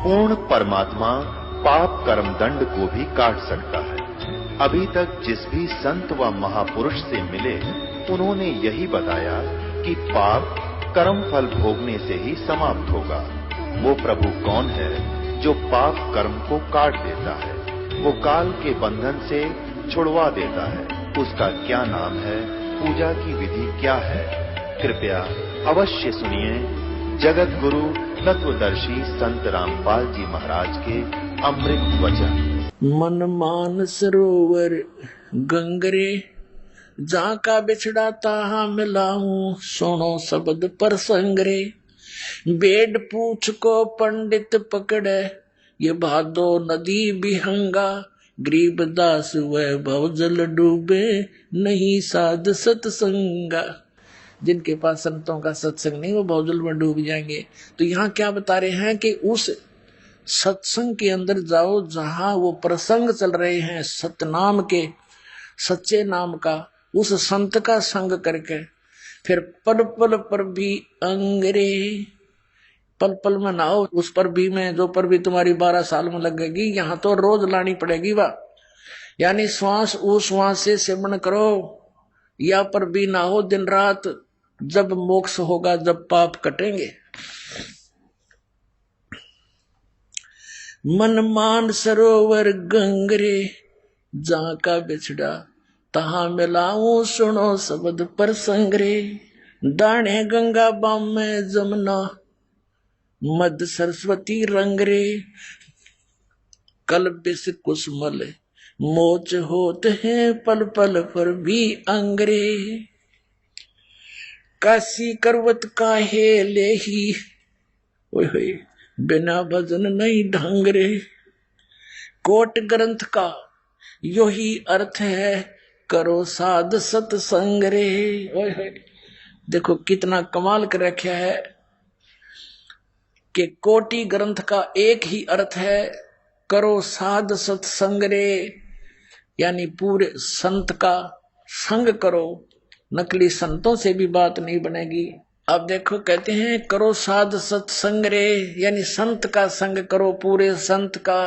पूर्ण परमात्मा पाप कर्म दंड को भी काट सकता है। अभी तक जिस भी संत व महापुरुष से मिले उन्होंने यही बताया कि पाप कर्म फल भोगने से ही समाप्त होगा। वो प्रभु कौन है जो पाप कर्म को काट देता है, वो काल के बंधन से छुड़वा देता है। उसका क्या नाम है, पूजा की विधि क्या है? कृपया अवश्य सुनिए जगत गुरु तत्वदर्शी संत रामपाल जी महाराज के अमृत वचन। मन मान सरोवर गंगरे, जहाँ का बिछड़ा ताहा मिलाऊं, सुनो शब्द पर संगरे। बेड पूछ को पंडित पकड़े, ये भादो नदी बिहंगा। गरीब दास वह भवजल डूबे, नहीं साध सत्संगा। जिनके पास संतों का सत्संग नहीं वो भवजल में डूब जाएंगे। तो यहाँ क्या बता रहे हैं कि उस सत्संग के अंदर जाओ जहां वो प्रसंग चल रहे हैं सतनाम के, सच्चे नाम का, उस संत का संग करके फिर पल पल पर भी अंगरे, पल पल में नाओ। उस पर भी में जो पर भी तुम्हारी 12 साल में लगेगी, यहाँ तो रोज लानी पड़ेगी वाह। यानी श्वास उस श्वास से सेवन करो, या पर भी ना हो दिन रात। जब मोक्ष होगा, जब पाप कटेंगे। मन मान सरोवर गंगरे, जहाँ का बिछड़ा तहाँ मिलाऊं, सुनो शब्द पर संगरे। दाने गंगा बाम में जमुना, मध्य सरस्वती रंगरे। कल बिस कुसमल मोच होते हैं, पल पल पर भी अंगरे। काशी करवत काहे ले ही, बिना भजन नहीं ढंगरे। कोट ग्रंथ का यो ही अर्थ है, करो साध सत्संग रे। देखो कितना कमाल कर रखा है कि कोटि ग्रंथ का एक ही अर्थ है, करो साध सत्संग रे। यानी पूरे संत का संग करो, नकली संतों से भी बात नहीं बनेगी। अब देखो कहते हैं करो साध सत्संग रे, यानी संत का संग करो, पूरे संत का,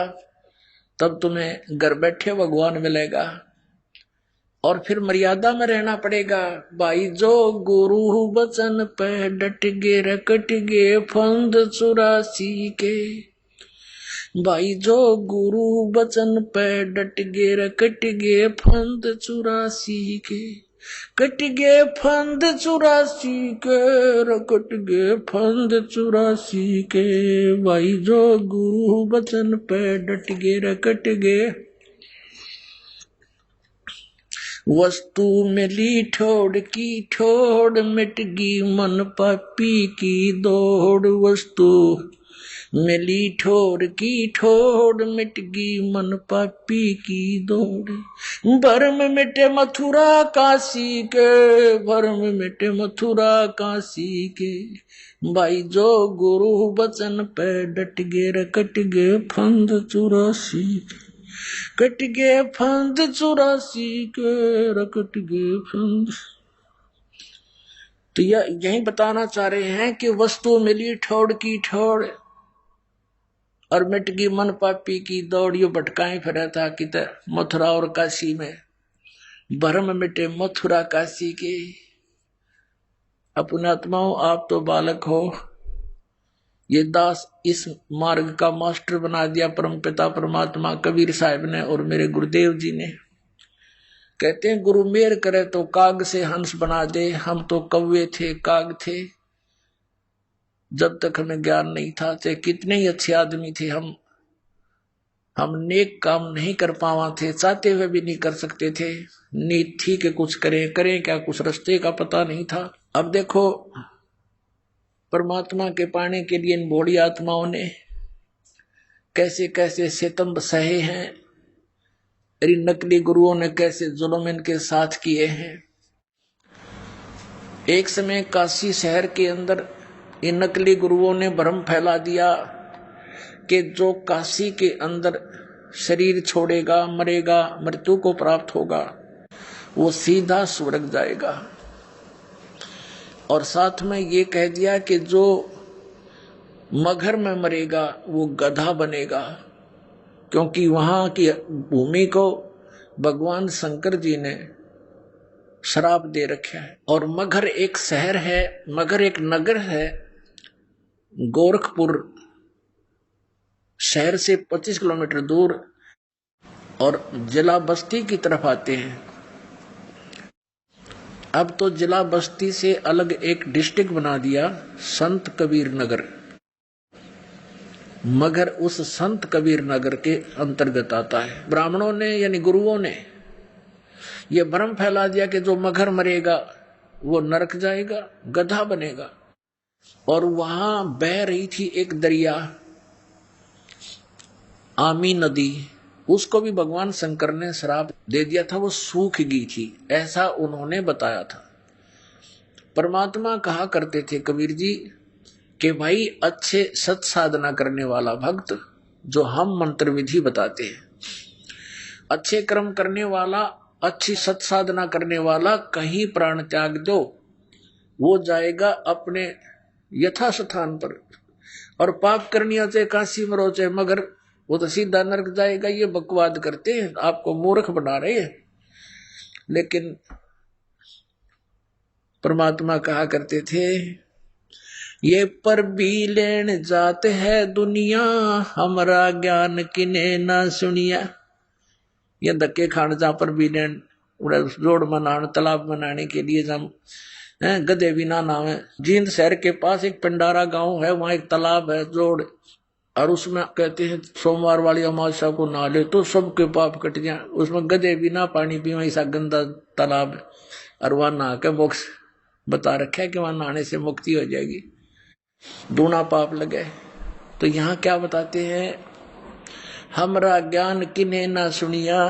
तब तुम्हें घर बैठे भगवान मिलेगा। और फिर मर्यादा में रहना पड़ेगा। भाई जो गुरु बचन पे डट गे रकट गे फंद 84 के। भाई जो गुरु बचन पे डट गे रकट गे फंद 84 के। कट गे फंद 84 के, रकट गे फंद 84 के। भाई जो गुरु बचन पे डट गे रकट गे। वस्तु मिली ठोड़ की ठोड़, मिट गई मन पापी की दौड़। वस्तु मिली ठोड़ की ठोड़, मिट गई मन पापी की दौड़। भरम मिटे मथुरा काशी के, भरम मिटे मथुरा काशी के। भाई जो गुरु बचन पे डट गे रकट गे फंद 84 के। कट गे फंद 84 के, रकट गे फंद। तो यही बताना चाह रहे हैं कि वस्तु मिली ठोड़ की ठोड़, और मिट गई मन पापी की दौड़। यो भटकाए फिरा था किते मथुरा और काशी में। भरम मिटे मथुरा काशी के। अपने आत्माओं, आप तो बालक हो, ये दास इस मार्ग का मास्टर बना दिया परम पिता परमात्मा कबीर साहब ने और मेरे गुरुदेव जी ने। कहते हैं गुरु मेहर करे तो काग से हंस बना दे। हम तो कौवे थे, काग थे, जब तक हमें ज्ञान नहीं था। चाहे कितने ही अच्छे आदमी थे, हम नेक काम नहीं कर पावा थे, चाहते हुए भी नहीं कर सकते थे। नीत थी कि कुछ करें क्या, कुछ रास्ते का पता नहीं था। अब देखो परमात्मा के पाने के लिए इन भोली आत्माओं ने कैसे कैसे सितम सहे हैं, इन नकली गुरुओं ने कैसे जुल्म इनके साथ किए हैं। एक समय काशी शहर के अंदर इन नकली गुरुओं ने भ्रम फैला दिया कि जो काशी के अंदर शरीर छोड़ेगा, मरेगा, मृत्यु को प्राप्त होगा, वो सीधा स्वर्ग जाएगा। और साथ में ये कह दिया कि जो मगहर में मरेगा वो गधा बनेगा, क्योंकि वहां की भूमि को भगवान शंकर जी ने श्राप दे रखा है। और मगहर एक शहर है, मगहर एक नगर है, गोरखपुर शहर से 25 किलोमीटर दूर, और जिला बस्ती की तरफ आते हैं। अब तो जिला बस्ती से अलग एक डिस्ट्रिक्ट बना दिया, संत कबीर नगर। मगर उस संत कबीर नगर के अंतर्गत आता है। ब्राह्मणों ने यानी गुरुओं ने यह भ्रम फैला दिया कि जो मगहर मरेगा वो नरक जाएगा, गधा बनेगा। और वहां बह रही थी एक दरिया, आमी नदी, उसको भी भगवान शंकर ने श्राप दे दिया था, वो सूख गई थी, ऐसा उन्होंने बताया था। परमात्मा कहा करते थे कबीर जी कि भाई अच्छे सत साधना करने वाला भक्त, जो हम मंत्र विधि बताते हैं, अच्छे कर्म करने वाला, अच्छी सत साधना करने वाला कहीं प्राण त्याग दो, वो जाएगा अपने यथा स्थान पर। और पाप करनिया चाहे काशी में रो चाहे मगर, वो तो सीधा नरक जाएगा। ये बकवाद करते हैं, आपको मूर्ख बना रहे हैं। लेकिन परमात्मा कहा करते थे, ये पर भी लेन जाते है दुनिया, हमारा ज्ञान किने ना सुनिया। ये धक्के खान जा पर भी लेन, रोड बनाने, तालाब बनाने के लिए हम गधे भी ना नाम है। जींद शहर के पास एक पंडारा गांव है, वहां एक तालाब है जोड़, और उसमें कहते हैं सोमवार वाली अमावस्या को नहा तो सबके पाप कट जाए। उसमें गधे भी ना पानी पी, ऐसा गंदा तालाब है, और वहां नहा के मोक्ष बता रखा है कि वहां नहाने से मुक्ति हो जाएगी, दूना पाप लगे। तो यहाँ क्या बताते हैं, हमरा ज्ञान किने ना सुनिया,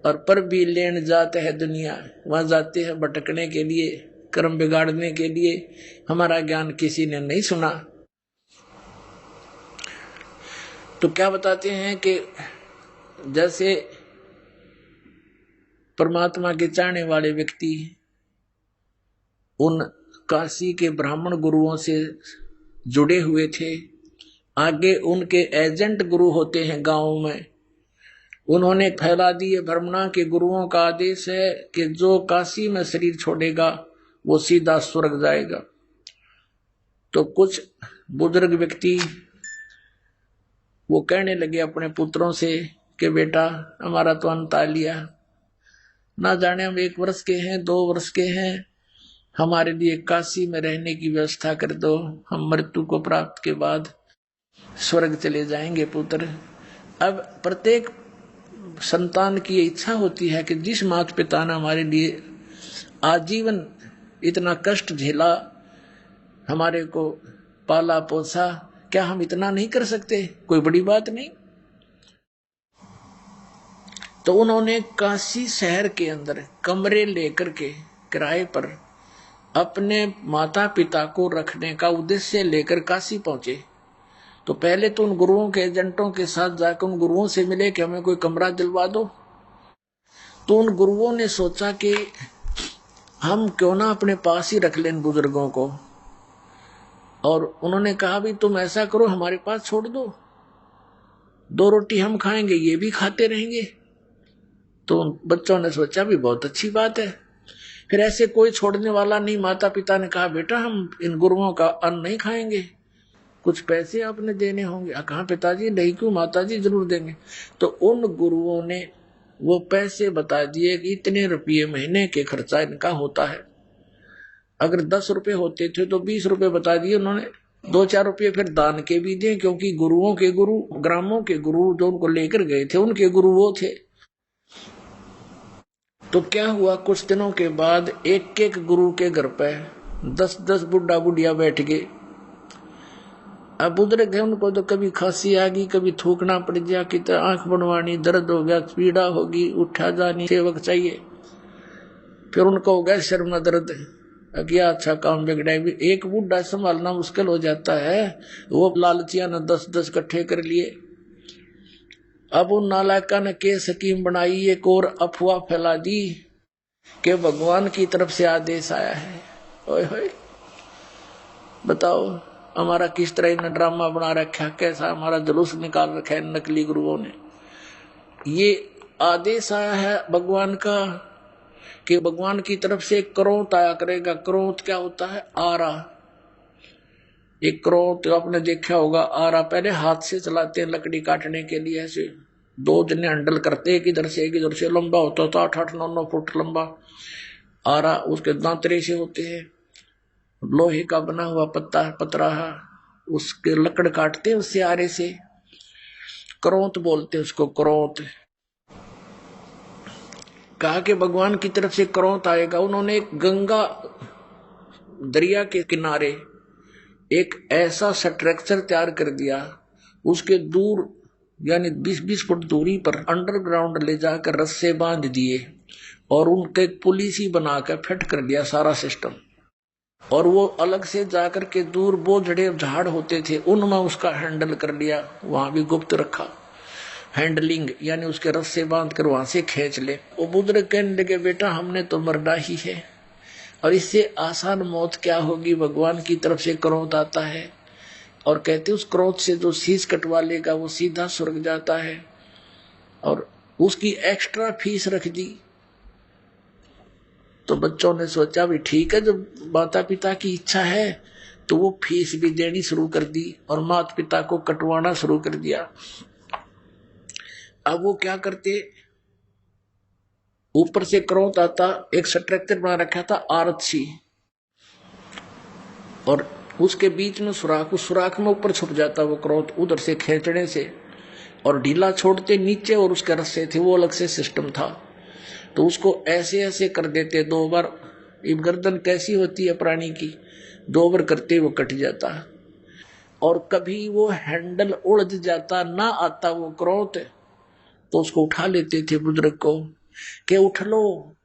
और पर भी लेन जाते है दुनिया। वहां जाते हैं भटकने के लिए, कर्म बिगाड़ने के लिए, हमारा ज्ञान किसी ने नहीं सुना। तो क्या बताते हैं कि जैसे परमात्मा के चाहने वाले व्यक्ति उन काशी के ब्राह्मण गुरुओं से जुड़े हुए थे, आगे उनके एजेंट गुरु होते हैं गांव में, उन्होंने फैला दिए भ्रमणा के गुरुओं का आदेश है कि जो काशी में शरीर छोड़ेगा वो सीधा स्वर्ग जाएगा। तो कुछ बुजुर्ग व्यक्ति वो कहने लगे अपने पुत्रों से कि बेटा हमारा तो अंत आ लिया, ना जाने हम 1 वर्ष के हैं 2 वर्ष के हैं, हमारे लिए काशी में रहने की व्यवस्था कर दो, हम मृत्यु को प्राप्त के बाद स्वर्ग चले जाएंगे पुत्र। अब प्रत्येक संतान की इच्छा होती है कि जिस माता पिता ने हमारे लिए आजीवन इतना कष्ट झेला, हमारे को पाला पोसा, क्या हम इतना नहीं कर सकते? कोई बड़ी बात नहीं। तो उन्होंने काशी शहर के अंदर कमरे लेकर के किराए पर अपने माता पिता को रखने का उद्देश्य लेकर काशी पहुंचे। तो पहले तो उन गुरुओं के एजेंटों के साथ जाकर उन गुरुओं से मिले कि हमें कोई कमरा दिलवा दो। तो उन गुरुओं ने सोचा कि हम क्यों ना अपने पास ही रख लें बुजुर्गों को, और उन्होंने कहा भी तुम ऐसा करो हमारे पास छोड़ दो, 2 रोटी हम खाएंगे ये भी खाते रहेंगे। तो बच्चों ने सोचा भी बहुत अच्छी बात है। फिर ऐसे कोई छोड़ने वाला नहीं, माता पिता ने कहा बेटा हम इन गुरुओं का अन्न नहीं खाएंगे, कुछ पैसे आपने देने होंगे। कहा पिताजी नहीं, क्यों माताजी जरूर देंगे। तो उन गुरुओं ने वो पैसे बता दिए कि इतने रुपये महीने के खर्चा इनका होता है। अगर 10 रुपए होते थे तो 20 रुपए बता दिए उन्होंने, 2-4 रुपये फिर दान के भी दिए, क्योंकि गुरुओं के गुरु, ग्रामों के गुरु जो उनको लेकर गए थे उनके गुरु वो थे। तो क्या हुआ, कुछ दिनों के बाद एक गुरु के घर पे 10-10 बुढ़ा बुढ़िया बैठ गए। अब बुजुर्ग है, उनको तो कभी खांसी आ गई, कभी थूकना पड़ गया, कि आंख बनवानी, दर्द हो गया, पीड़ा होगी, उठा जानी सेवक चाहिए। फिर उनको हो गया सिर में दर्द, क्या अच्छा काम बिगड़ा। एक बुढ़ा संभालना मुश्किल हो जाता है, वो लालचिया ने 10-10 इकट्ठे कर लिए। अब उन नालायका ने के स्कीम बनाई, एक और अफवाह फैला दी कि भगवान की तरफ से आदेश आया है। ओए होए बताओ, हमारा किस तरह इन्हें ड्रामा बना रखा, कैसा हमारा जुलूस निकाल रखा है नकली गुरुओं ने। ये आदेश आया है भगवान का कि भगवान की तरफ से क्रोध आया करेगा। क्रोध क्या होता है? आरा। एक क्रोध आपने देखा होगा, आरा पहले हाथ से चलाते हैं लकड़ी काटने के लिए, ऐसे 2 जने हैंडल करते हैं, एक इधर से एक इधर से, लंबा होता था 8-8, 9-9 फुट लंबा आरा। उसके दांतरे से होते हैं, लोहे का बना हुआ पतराहा, उसके लकड़ काटते हैं उससे, आरे से। क्रोध बोलते हैं उसको, क्रोध। कहा कि भगवान की तरफ से क्रोध आएगा। उन्होंने एक गंगा दरिया के किनारे एक ऐसा स्ट्रक्चर तैयार कर दिया, उसके दूर यानी 20-20 फुट दूरी पर अंडरग्राउंड ले जाकर रस्से बांध दिए और उनके एक पुलिस ही बनाकर फिट कर दिया सारा सिस्टम। और वो अलग से जाकर के दूर बोझड़े झाड़ होते थे, उनमें उसका हैंडल कर लिया, वहां भी गुप्त रखा हैंडलिंग, यानी उसके रस्से बांध कर वहां से खींच ले। वो बुजुर्ग कहने लगे, बेटा हमने तो मरना ही है, और इससे आसान मौत क्या होगी? भगवान की तरफ से क्रोध आता है और कहते उस क्रोध से जो शीश कटवा लेगा वो सीधा स्वर्ग जाता है, और उसकी एक्स्ट्रा फीस रख दी। तो बच्चों ने सोचा भी ठीक है, जब माता पिता की इच्छा है तो वो फीस भी देनी शुरू कर दी और माता पिता को कटवाना शुरू कर दिया। अब वो क्या करते, ऊपर से क्रोध आता, एक स्ट्रक्चर बना रखा था आरक्षी, और उसके बीच में सुराख, उस सुराख में ऊपर छुप जाता वो क्रोध उधर से खींचने से, और ढीला छोड़ते नीचे, और उसके रस्से थे वो अलग से सिस्टम था। तो उसको ऐसे ऐसे कर देते 2 बार। गर्दन कैसी होती है प्राणी की, 2 बार करते वो कट जाता, और कभी वो हैंडल उलझ जाता, ना आता वो क्रोध, तो उसको उठा लेते थे बुजुर्ग को कि उठ लो,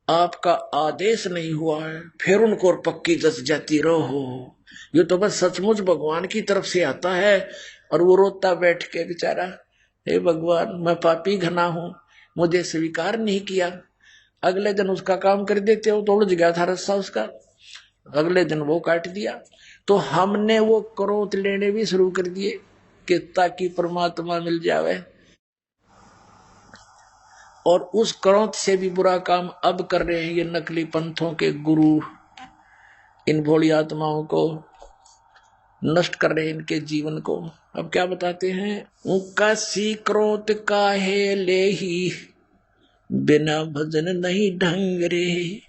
आपका आदेश नहीं हुआ है। फिर उनको और पक्की जस जाती रहो, ये तो बस सचमुच भगवान की तरफ से आता है। और वो रोता बैठ के बेचारा, हे भगवान मैं पापी घना हूं, मुझे स्वीकार नहीं किया। अगले दिन उसका काम कर देते हो, तो उलझ गया था रस्सा उसका, अगले दिन वो काट दिया। तो हमने वो क्रोध लेने भी शुरू कर दिए कि ताकि परमात्मा मिल जावे, और उस क्रोध से भी बुरा काम अब कर रहे हैं ये नकली पंथों के गुरु। इन भोली आत्माओं को नष्ट कर रहे हैं, इनके जीवन को। अब क्या बताते हैं, काशी क्रोध काहे ले ही, बिना भजन नहीं ढंग रे।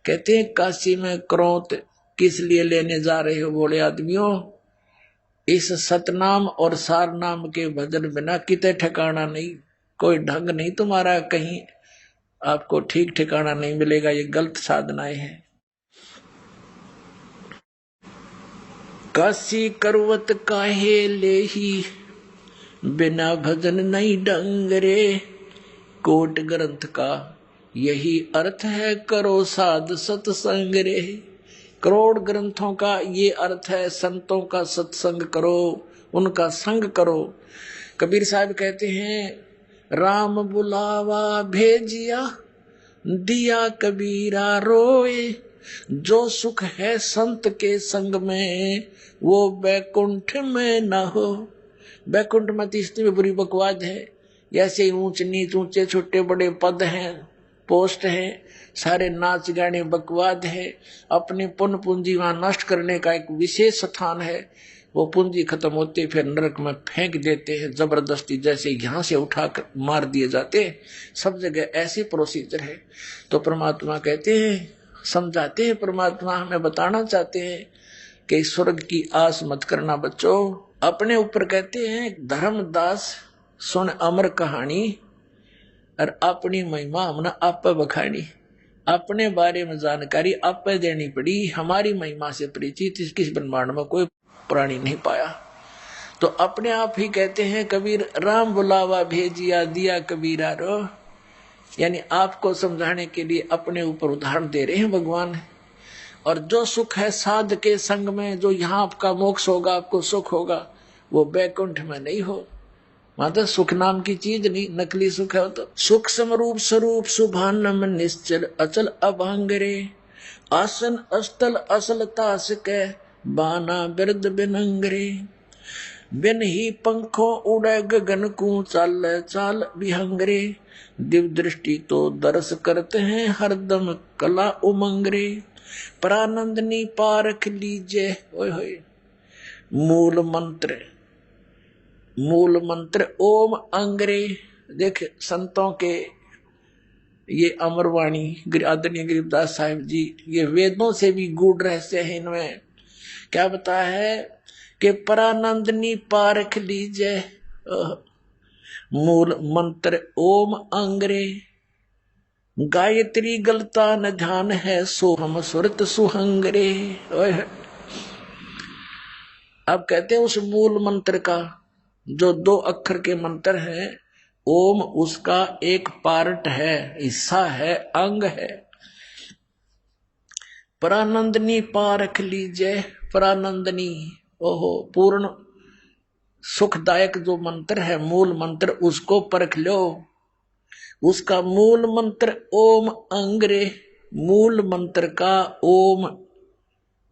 कहते हैं काशी में क्रोध किस लिए लेने जा रहे हो भोले आदमियों? इस सतनाम और सार नाम के भजन बिना किते ठिकाना नहीं, कोई ढंग नहीं तुम्हारा, कहीं आपको ठीक ठिकाना नहीं मिलेगा। ये गलत साधनाएं हैं। काशी करवत काहे ले ही, बिना भजन नहीं ढंग रे। कोट ग्रंथ का यही अर्थ है, करो साध सत्संग रे। करोड़ ग्रंथों का ये अर्थ है, संतों का सत्संग करो, उनका संग करो। कबीर साहब कहते हैं, राम बुलावा भेजिया, दिया कबीरा रोए। जो सुख है संत के संग में, वो बैकुंठ में न हो। बैकुंठ में तीसरी में बुरी बकवाद है, जैसे ऊंच नीच, ऊंचे छोटे बड़े पद हैं, पोस्ट हैं, सारे नाच गाने बकवाद है। अपनी पुण्य पूंजी वहां नष्ट करने का एक विशेष स्थान है। वो पूंजी खत्म होते फिर नरक में फेंक देते हैं जबरदस्ती, जैसे यहाँ से उठाकर मार दिए जाते हैं। सब जगह ऐसी प्रोसीजर है। तो परमात्मा कहते हैं, समझाते हैं, परमात्मा हमें बताना चाहते हैं कि स्वर्ग की आस मत करना बच्चों। अपने ऊपर कहते हैं, धर्मदास सुन अमर कहानी, और अपनी महिमा हमने आप बखानी। अपने बारे में जानकारी आप देनी पड़ी। हमारी महिमा से परिचित किस ब्रह्मांड में कोई प्राणी नहीं पाया। तो अपने आप ही कहते हैं कबीर, राम बुलावा भेजिया, दिया कबीरा रो। यानी आपको समझाने के लिए अपने ऊपर उदाहरण दे रहे हैं भगवान। और जो सुख है साध के संग में, जो यहाँ आपका मोक्ष होगा, आपको सुख होगा, वो बैकुंठ में नहीं हो। माता सुख नाम की चीज नहीं, नकली सुख है। तो सुख समरूप स्वरूप शुभानम निश्चल अचल अभांग रे। आसन अस्तल असल तास के, बाना बिरद बिनंगरे, बिन ही पंखों उड़े गगन को, चाल चाल विहंगरे, दिव्य दृष्टि तो दर्श करते हैं हरदम कला उमंगरे, परानंदनी पारख लीजे। ओए होए, मूल मंत्र ओम अंगरे। देख संतों के ये अमरवाणी आदरणीय गरीबदास साहिब जी, ये वेदों से भी गूढ़ रहस्य है। इनमें क्या बताया है कि परानंदनी पारख लीजे, मूल मंत्र ओम अंगरे, गायत्री गलता न ध्यान है, सोहम सुरत सुहंगरे। अब कहते हैं उस मूल मंत्र का जो 2 अक्षर के मंत्र हैं, ओम उसका एक पार्ट है, हिस्सा है, अंग है। परानंदनी पारख लीजिए, परानंदनी ओहो पूर्ण सुखदायक जो मंत्र है मूल मंत्र, उसको परख लो। उसका मूल मंत्र ओम अंगरे, मूल मंत्र का ओम,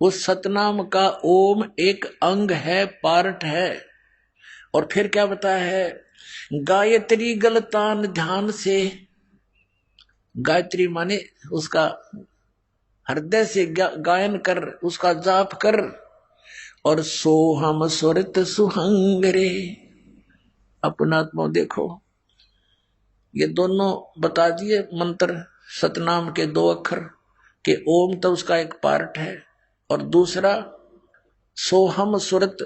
उस सतनाम का ओम एक अंग है, पार्ट है। और फिर क्या बताया है, गायत्री गलतान ध्यान से, गायत्री माने उसका हृदय से गायन कर, उसका जाप कर। और सोहम सुरत सुहंगरे, अपना आत्मा देखो। ये दोनों बता दिए मंत्र सतनाम के 2 अक्षर के, ओम तो उसका एक पार्ट है, और दूसरा सोहम सुरत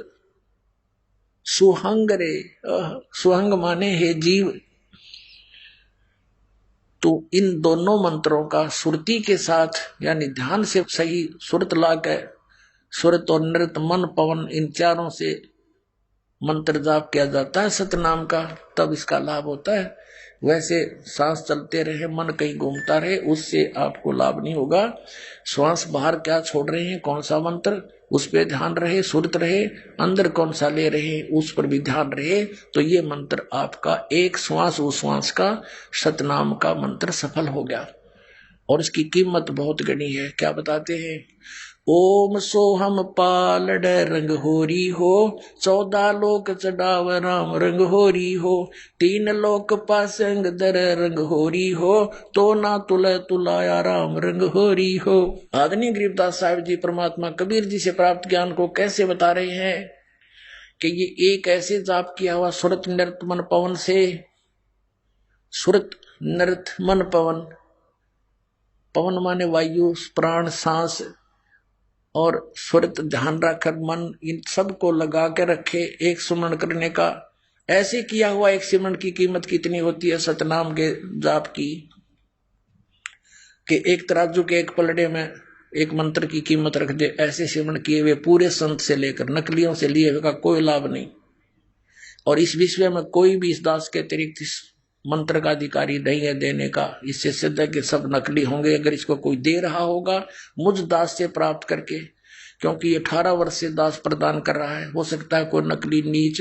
सुहंगरे, सुहंग माने हे जीव। तो इन दोनों मंत्रों का सुरती के साथ यानी ध्यान से सही सुरत लाकर, सुरत और नृत मन पवन इन चारों से मंत्र जाप किया जाता है सतनाम का, तब इसका लाभ होता है। वैसे सांस चलते रहे, मन कहीं घूमता रहे, उससे आपको लाभ नहीं होगा। श्वास बाहर क्या छोड़ रहे हैं, कौन सा मंत्र, उस पर ध्यान रहे, सुरत रहे, अंदर कौन सा ले रहे उस पर भी ध्यान रहे, तो ये मंत्र आपका एक श्वास उस श्वास का सतनाम का मंत्र सफल हो गया। और इसकी कीमत बहुत गणी है। क्या बताते हैं, ओम सोहम पालड रंग होरी हो, 14 लोक चढ़ाव राम रंग होरी हो, 3 लोक पासंग दर रंग होरी हो, तो ना तुले तुलाया राम रंग होरी हो। आदरणीय गरीबदास साहिब जी परमात्मा कबीर जी से प्राप्त ज्ञान को कैसे बता रहे हैं कि ये एक ऐसे जाप किया हुआ सुरत नृत मन पवन से, सुरत नृत मन पवन, पवन माने वायु, प्राण, सांस, और सुरत ध्यान रखकर मन इन सब को लगा के रखे एक सुमरण करने का। ऐसे किया हुआ एक सिमरण की कीमत कितनी होती है सतनाम के जाप की, कि एक तराजू के एक पलड़े में एक मंत्र की कीमत रख दे। ऐसे सिमरण किए हुए पूरे संत से लेकर नकलियों से लिए हुए का कोई लाभ नहीं। और इस विश्व में कोई भी इस दास के अतिरिक्त इस मंत्र का अधिकारी नहीं है देने का। इससे सिद्ध है कि सब नकली होंगे। अगर इसको कोई दे रहा होगा मुझ दास से प्राप्त करके, क्योंकि ये 18 वर्ष से दास प्रदान कर रहा है, हो सकता है कोई नकली नीच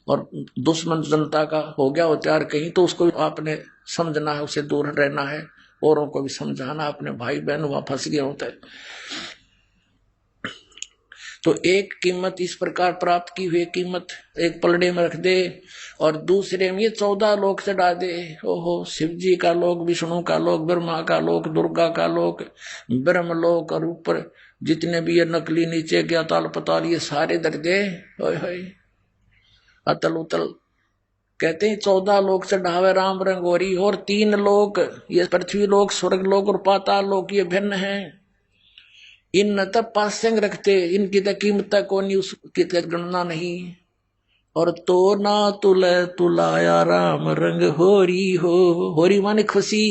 और दुश्मन जनता का हो गया हो तैयार कहीं, तो उसको आपने समझना है, उसे दूर रहना है, औरों को भी समझाना, अपने भाई बहन वहां फंस गया होता है। तो एक कीमत इस प्रकार प्राप्त की हुई कीमत एक पलड़े में रख दे और दूसरे में ये 14 लोक चढ़ा दे। ओहो, शिव जी का लोक, विष्णु का लोक, ब्रह्मा का लोक, दुर्गा का लोक, ब्रह्म लोक, और ऊपर जितने भी ये नकली नीचे के अताल पताल ये सारे दर दे। अतल उतल कहते हैं 14 लोक चढ़ावे राम रंगोरी। और 3 लोक, ये पृथ्वी लोक, स्वर्ग लोक और पाताल लोक, ये भिन्न है। इन न तब पास्यंग रखते, इनकी तो कीमत को नहीं, उसकी तो गणना नहीं। और तो ना तुले तुलाया राम रंग होरी हो, होरी माने खुशी,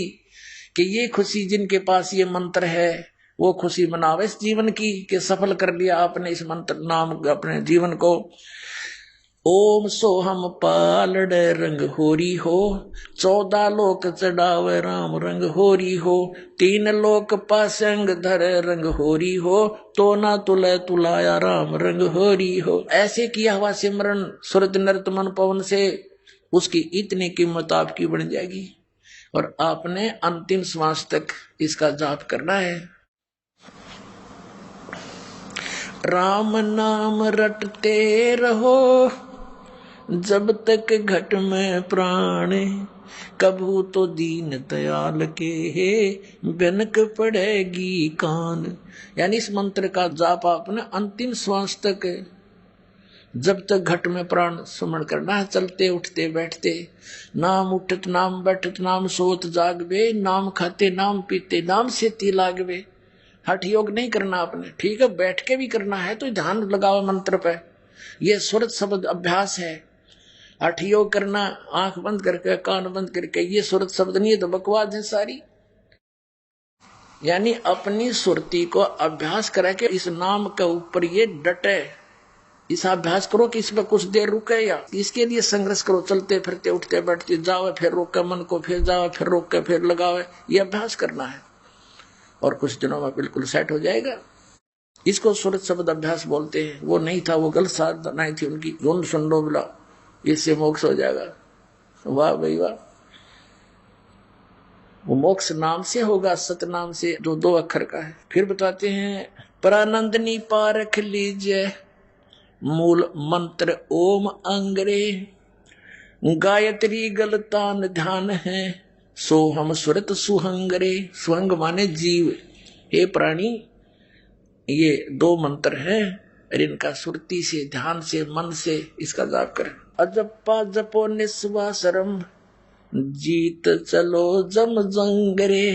कि ये खुशी जिनके पास ये मंत्र है वो खुशी मनावे इस जीवन की, कि सफल कर लिया आपने इस मंत्र नाम अपने जीवन को। ओम सोहम पालड़ रंग होरी हो, 14 लोक चढ़ावे राम रंग होरी हो, 3 लोक पासंग धर रंग होरी हो, तो ना तुले तुलाया राम रंग होरी हो। ऐसे किया हुआ सिमरन सुरत नृत मन पवन से उसकी इतनी कीमत आपकी बढ़ जाएगी। और आपने अंतिम श्वास तक इसका जाप करना है। राम नाम रटते रहो जब तक घट में प्राण, कभू तो दीन दयाल के बिनक पड़ेगी कान। यानी इस मंत्र का जाप आपने अंतिम श्वास तक जब तक घट में प्राण सुमरण करना है, चलते उठते बैठते, नाम उठत नाम बैठत नाम सोत जागवे, नाम खाते नाम पीते नाम से ती लागवे। हठ योग नहीं करना आपने, ठीक है, बैठ के भी करना है तो ध्यान लगाओ मंत्र पे। ये सुरत शब्द अभ्यास है। हठ योग करना आंख बंद करके कान बंद करके, ये सुरत शब्द नहीं है तो बकवास है सारी। यानी अपनी सुरती को अभ्यास करा के इस नाम के ऊपर ये डटे, इस अभ्यास करो कि इसमें कुछ देर रुके, या इसके लिए संघर्ष करो, चलते फिरते उठते बैठते जाओ, फिर रोके मन को, फिर जाओ, फिर रोक के फिर लगाओ, ये अभ्यास करना है और कुछ दिनों में बिल्कुल सेट हो जाएगा। इसको सुरत शब्द अभ्यास बोलते हैं। वो नहीं था, वो गलत साधनाएं थी उनकी, गुण सुन लो बोला, इससे मोक्ष हो जाएगा। वाह भाई वाह, वो मोक्ष नाम से होगा, सतनाम से, जो 2 अक्षर का है। फिर बताते हैं, परानंदनी पारख लीजिए मूल मंत्र ओम अंग्रे, गायत्री गलतान ध्यान है, सो हम सुरत सुहंगरे। सुहंग माने जीव। हे प्राणी, ये 2 मंत्र हैं और इनका सुरती से, ध्यान से, मन से इसका जाप करें। अजप्पा जपो निस्वासरम, जीत चलो जम जंगरे।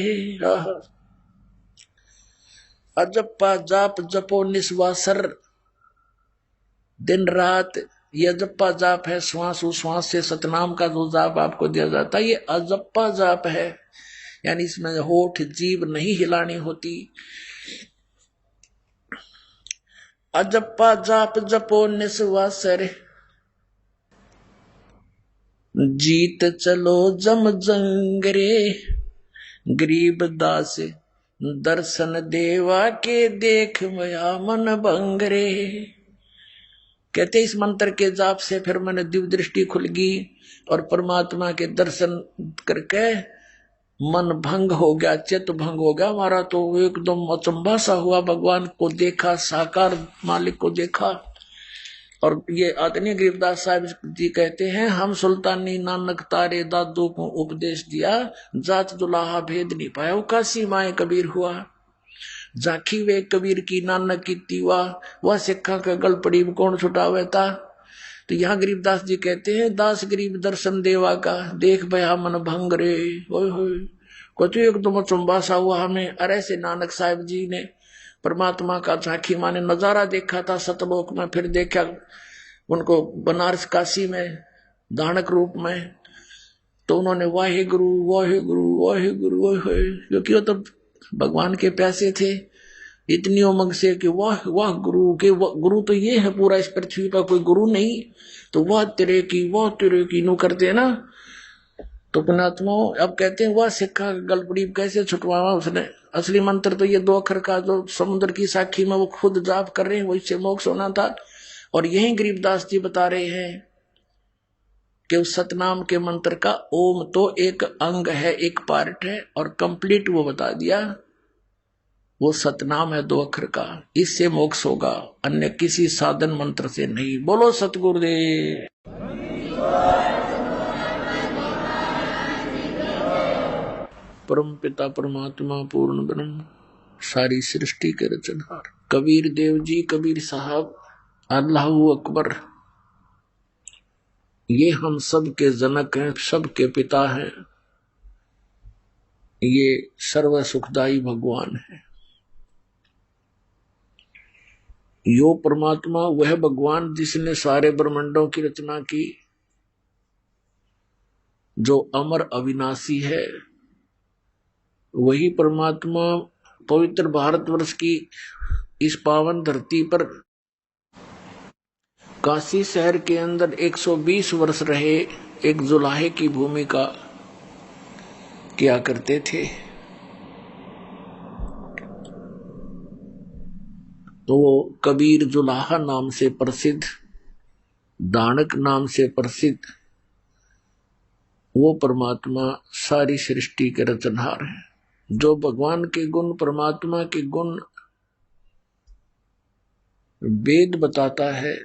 अजप्पा जाप जपो निस्वासर, दिन रात ये अजप्पा जाप है। श्वास उश्वास से सतनाम का जो जाप आपको दिया जाता है, ये अजप्पा जाप है। यानी इसमें होठ जीभ नहीं हिलानी होती। अजप्पा जाप जपो निस्वासर, जीत चलो जम जंगरे। गरीब दास दर्शन देवा के, देख मया मन भंगरे। कहते इस मंत्र के जाप से फिर मैंने दिव्य दृष्टि खुल गई और परमात्मा के दर्शन करके मन भंग हो गया, चित्त भंग हो गया हमारा। तो एकदम अचंभा सा हुआ, भगवान को देखा, साकार मालिक को देखा। और ये आदरणीय गरीबदास साहब जी कहते हैं, हम सुल्तानी नानक तारे दादू को उपदेश दिया, जात दुलाहा भेद नहीं पाया, काशी माए कबीर हुआ। झांकी वे कबीर की नानक की तीवा, वह सिक्खा का गल पड़ी कौन छुटावे था। तो यहाँ गरीबदास जी कहते हैं, दास गरीब दर्शन देवा का, देख भया मन भंग रे। होय होय, को तो एकदम चुंबा सा हुआ हमें। अरे से नानक साहब जी ने परमात्मा का झांकी माने नजारा देखा था सतलोक में, फिर देखा उनको बनारस काशी में दानक रूप में। तो उन्होंने वाहे गुरु वाहे गुरु वाहे गुरु वाहे, क्योंकि वो तो भगवान के पैसे थे इतनी उमंग से कि वाह वाह गुरु के, गुरु तो ये है पूरा इस पृथ्वी पर, कोई गुरु नहीं। तो वाह तेरे की नु करते हैं ना। तो पुणात्मा अब कहते हैं, वाह सिक्का गलपड़ी कैसे छुटवावा उसने। असली मंत्र तो ये 2 अक्षर का जो समुद्र की साखी में वो खुद जाप कर रहे हैं, वो इससे मोक्ष होना था। और यही गरीबदास जी बता रहे हैं कि उस सतनाम के मंत्र का ओम तो एक अंग है, एक पार्ट है, और कंप्लीट वो बता दिया। वो सतनाम है 2 अक्षर का, इससे मोक्ष होगा, अन्य किसी साधन मंत्र से नहीं। बोलो सतगुरुदेव। परम पिता परमात्मा पूर्ण ब्रह्म, सारी सृष्टि के रचनहार कबीर देव जी, कबीर साहब, अल्लाहू अकबर, ये हम सब के जनक हैं, सब के पिता हैं। ये सर्व सुखदाई भगवान है। यो परमात्मा वह भगवान जिसने सारे ब्रह्मांडों की रचना की, जो अमर अविनाशी है। वही परमात्मा पवित्र भारतवर्ष की इस पावन धरती पर काशी शहर के अंदर 120 वर्ष रहे, एक जुलाहे की भूमिका किया करते थे। तो वो कबीर जुलाहा नाम से प्रसिद्ध, दानक नाम से प्रसिद्ध वो परमात्मा सारी सृष्टि के रचनहार है। जो भगवान के गुण, परमात्मा के गुण वेद बताता है,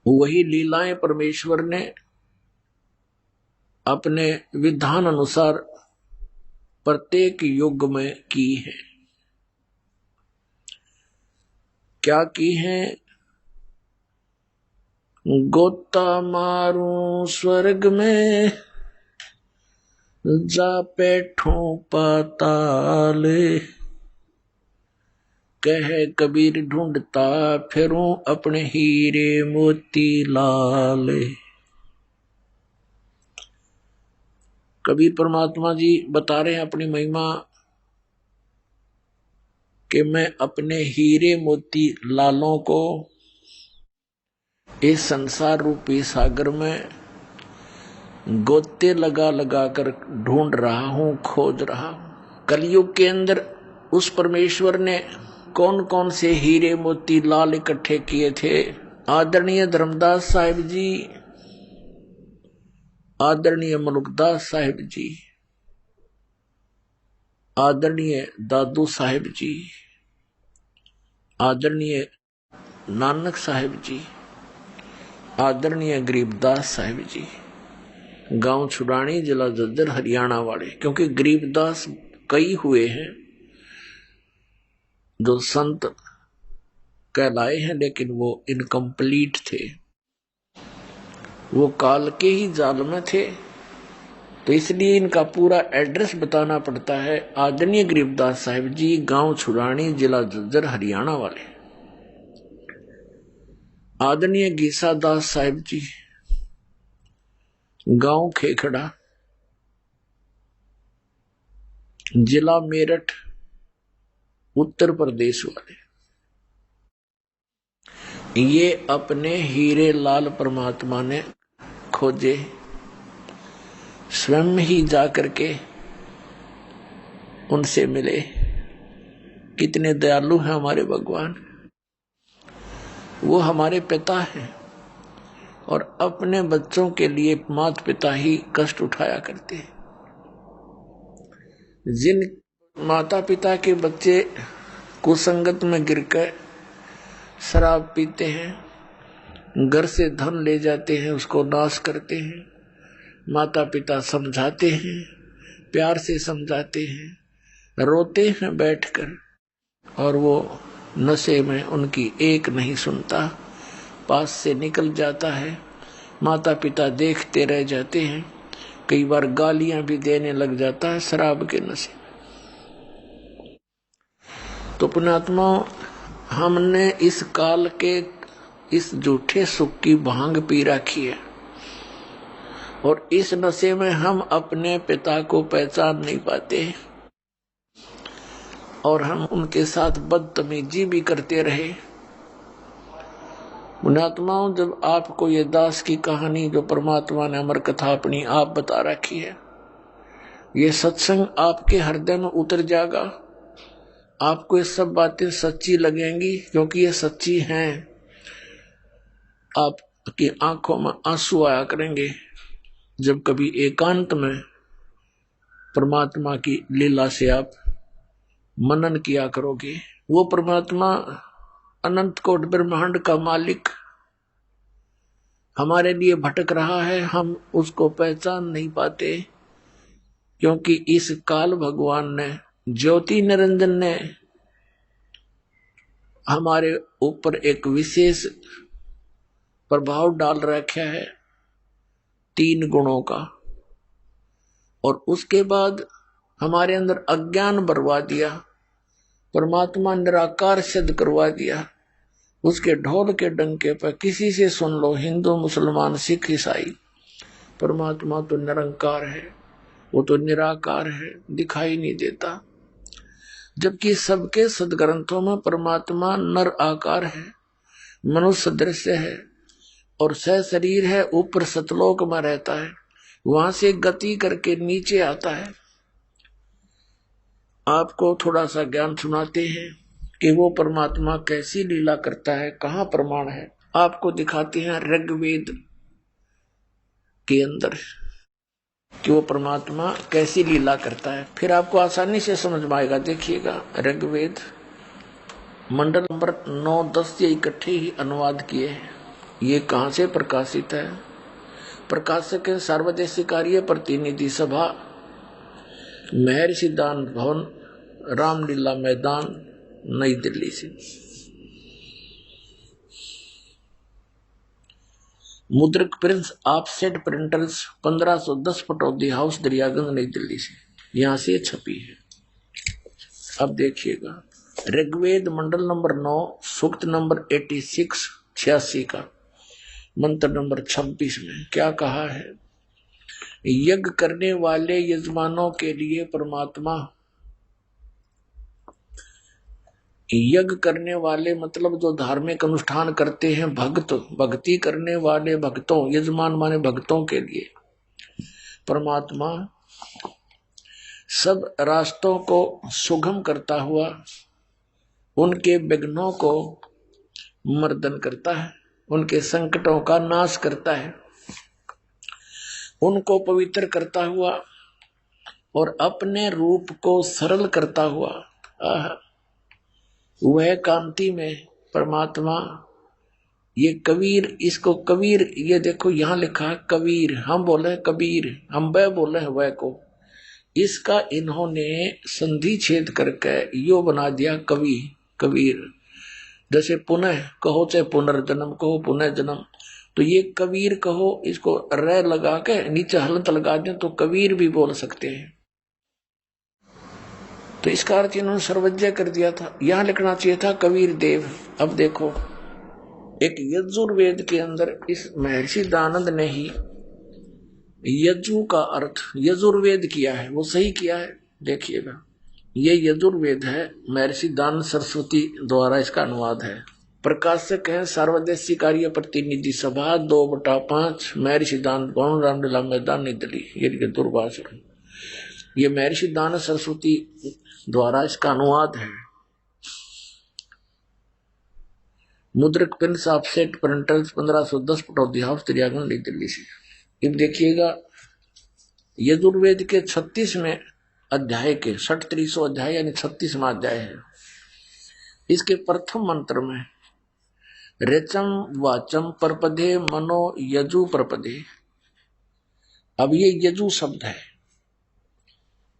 वही लीलाएं परमेश्वर ने अपने विधान अनुसार प्रत्येक युग में की है। क्या की है? गोता मारू स्वर्ग में, जा बैठूं पाताल, कह कबीर ढूंढता फिरूं अपने हीरे मोती लाल। कबीर परमात्मा जी बता रहे हैं अपनी महिमा कि मैं अपने हीरे मोती लालों को इस संसार रूपी सागर में गोते लगा लगा कर ढूंढ रहा हूं, खोज रहा हूं। कलयुग के अंदर उस परमेश्वर ने कौन कौन से हीरे मोती लाल इकट्ठे किए थे? आदरणीय धर्मदास साहिब जी, आदरणीय मलुकदास साहिब जी, आदरणीय दादू साहिब जी, आदरणीय नानक साहिब जी, आदरणीय गरीबदास साहिब जी, गांव छुड़ानी, जिला झज्जर, हरियाणा वाले। क्योंकि गरीबदास कई हुए हैं जो संत कहलाए हैं, लेकिन वो इनकम्प्लीट थे, वो काल के ही जाल में थे, तो इसलिए इनका पूरा एड्रेस बताना पड़ता है। आदरणीय गरीबदास साहिब जी, गांव छुड़ानी, जिला झज्जर, हरियाणा वाले। आदरणीय गीसा दास साहिब जी, गांव खेखड़ा, जिला मेरठ, उत्तर प्रदेश वाले। ये अपने हीरे लाल परमात्मा ने खोजे, स्वयं ही जाकर के उनसे मिले। कितने दयालु हैं हमारे भगवान। वो हमारे पिता हैं और अपने बच्चों के लिए माता पिता ही कष्ट उठाया करते हैं। जिन माता पिता के बच्चे कुसंगत में गिरकर शराब पीते हैं, घर से धन ले जाते हैं, उसको नाश करते हैं, माता पिता समझाते हैं, प्यार से समझाते हैं, रोते हैं बैठकर, और वो नशे में उनकी एक नहीं सुनता, पास से निकल जाता है। माता पिता देखते रह जाते हैं, कई बार गालियां भी देने लग जाता है शराब के नशे में। तो पुण्यात्मा, हमने इस काल के इस झूठे सुख की भांग पी रखी है, और इस नशे में हम अपने पिता को पहचान नहीं पाते, और हम उनके साथ बदतमीजी भी करते रहे। पुण्यात्माओं, जब आपको ये दास की कहानी जो परमात्मा ने अमर कथा अपनी आप बता रखी है, ये सत्संग आपके हृदय में उतर जाएगा, आपको ये सब बातें सच्ची लगेंगी, क्योंकि ये सच्ची हैं। आपकी आंखों में आंसू आया करेंगे जब कभी एकांत में परमात्मा की लीला से आप मनन किया करोगे। वो परमात्मा अनंत कोट ब्रह्मांड का मालिक हमारे लिए भटक रहा है, हम उसको पहचान नहीं पाते, क्योंकि इस काल भगवान ने, ज्योति निरंजन ने हमारे ऊपर एक विशेष प्रभाव डाल रखा है 3 गुणों का, और उसके बाद हमारे अंदर अज्ञान बरवा दिया, परमात्मा निराकार सिद्ध करवा दिया। उसके ढोल के डंके पर किसी से सुन लो, हिंदू, मुसलमान, सिख, ईसाई, परमात्मा तो निरंकार है, वो तो निराकार है, दिखाई नहीं देता। जबकि सबके सदग्रंथों में परमात्मा नर आकार है, मनुष्य दृश्य है, और सह शरीर है, ऊपर सतलोक में रहता है, वहां से गति करके नीचे आता है। आपको थोड़ा सा ज्ञान सुनाते हैं कि वो परमात्मा कैसी लीला करता है, कहाँ प्रमाण है। आपको दिखाते हैं ऋग्वेद के अंदर कि वो परमात्मा कैसी लीला करता है, फिर आपको आसानी से समझ में आएगा। देखिएगा ऋग्वेद मंडल नंबर 9, 10 ये इकट्ठे ही अनुवाद किए हैं। ये कहाँ से प्रकाशित है? प्रकाशक है सर्वदेशी कार्य प्रतिनिधि सभा, महर्षि दान भवन, रामलीला मैदान, नई दिल्ली से। मुद्रक Prince offset printers 1510 Pataudi house, Daryaganj, नई दिल्ली से। यहां से छपी है। अब देखिएगा ऋग्वेद मंडल नंबर 9, सूक्त नंबर 86 का मंत्र नंबर 26 में क्या कहा है? यज्ञ करने वाले यजमानों के लिए परमात्मा, यज्ञ करने वाले मतलब जो धार्मिक अनुष्ठान करते हैं, भक्त, भक्ति करने वाले भक्तों, यजमान माने भक्तों के लिए परमात्मा सब रास्तों को सुगम करता हुआ उनके विघ्नों को मर्दन करता है, उनके संकटों का नाश करता है, उनको पवित्र करता हुआ और अपने रूप को सरल करता हुआ वह कांति में परमात्मा। ये कबीर, इसको कबीर, ये देखो यहां लिखा है कबीर, हम बोले कबीर, हम वह बोले हैं वह को, इसका इन्होंने संधि छेद करके यो बना दिया कवि, कबीर। जैसे पुनः कहो चाहे पुनर्जन्म कहो, पुनः जन्म, तो ये कबीर कहो, इसको र लगा के नीचे हलंत लगा दें तो कबीर भी बोल सकते हैं। तो इसका अर्थ इन्होंने सर्वज्ञ कर दिया था, यहां लिखना चाहिए था कबीर देव। अब देखो एक यजुर्वेद के अंदर इस महर्षि दानंद ने ही यजु का अर्थ यजुर्वेद किया है, वो सही किया है। देखिएगा ये यजुर्वेद है, महर्षि दानंद सरस्वती द्वारा इसका अनुवाद है। प्रकाशक है सर्वदेशी कार्य प्रतिनिधि सभा 2/5, महर्षि दानंद भवन, रामलीला मैदान, नई दिल्ली। ये दुर्भाषा, ये महर्षि दानंद सरस्वती द्वारा इसका अनुवाद है। मुद्रक Prince offset printers 1510 Pataudi house, Daryaganj, नई दिल्ली से। अब देखिएगा यजुर्वेद के 36वें अध्याय के 63 अध्याय यानी 36वां अध्याय है। इसके प्रथम मंत्र में रेचम वाचम परपदे मनो यजु परपदे। अब ये यजु शब्द है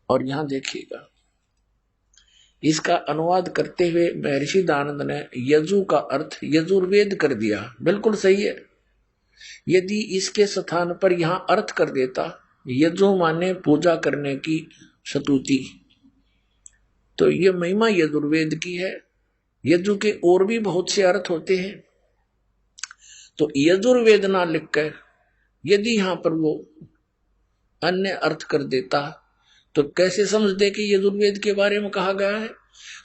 और यहां देखिएगा इसका अनुवाद करते हुए महर्षि दानंद ने यजु का अर्थ यजुर्वेद कर दिया। बिल्कुल सही है। यदि इसके स्थान पर यहां अर्थ कर देता यजु माने पूजा करने की स्तुति, तो ये महिमा यजुर्वेद की है। यजु के और भी बहुत से अर्थ होते हैं, तो यजुर्वेद ना लिखकर यदि यहां पर वो अन्य अर्थ कर देता तो कैसे समझते कि यजुर्वेद के बारे में कहा गया है।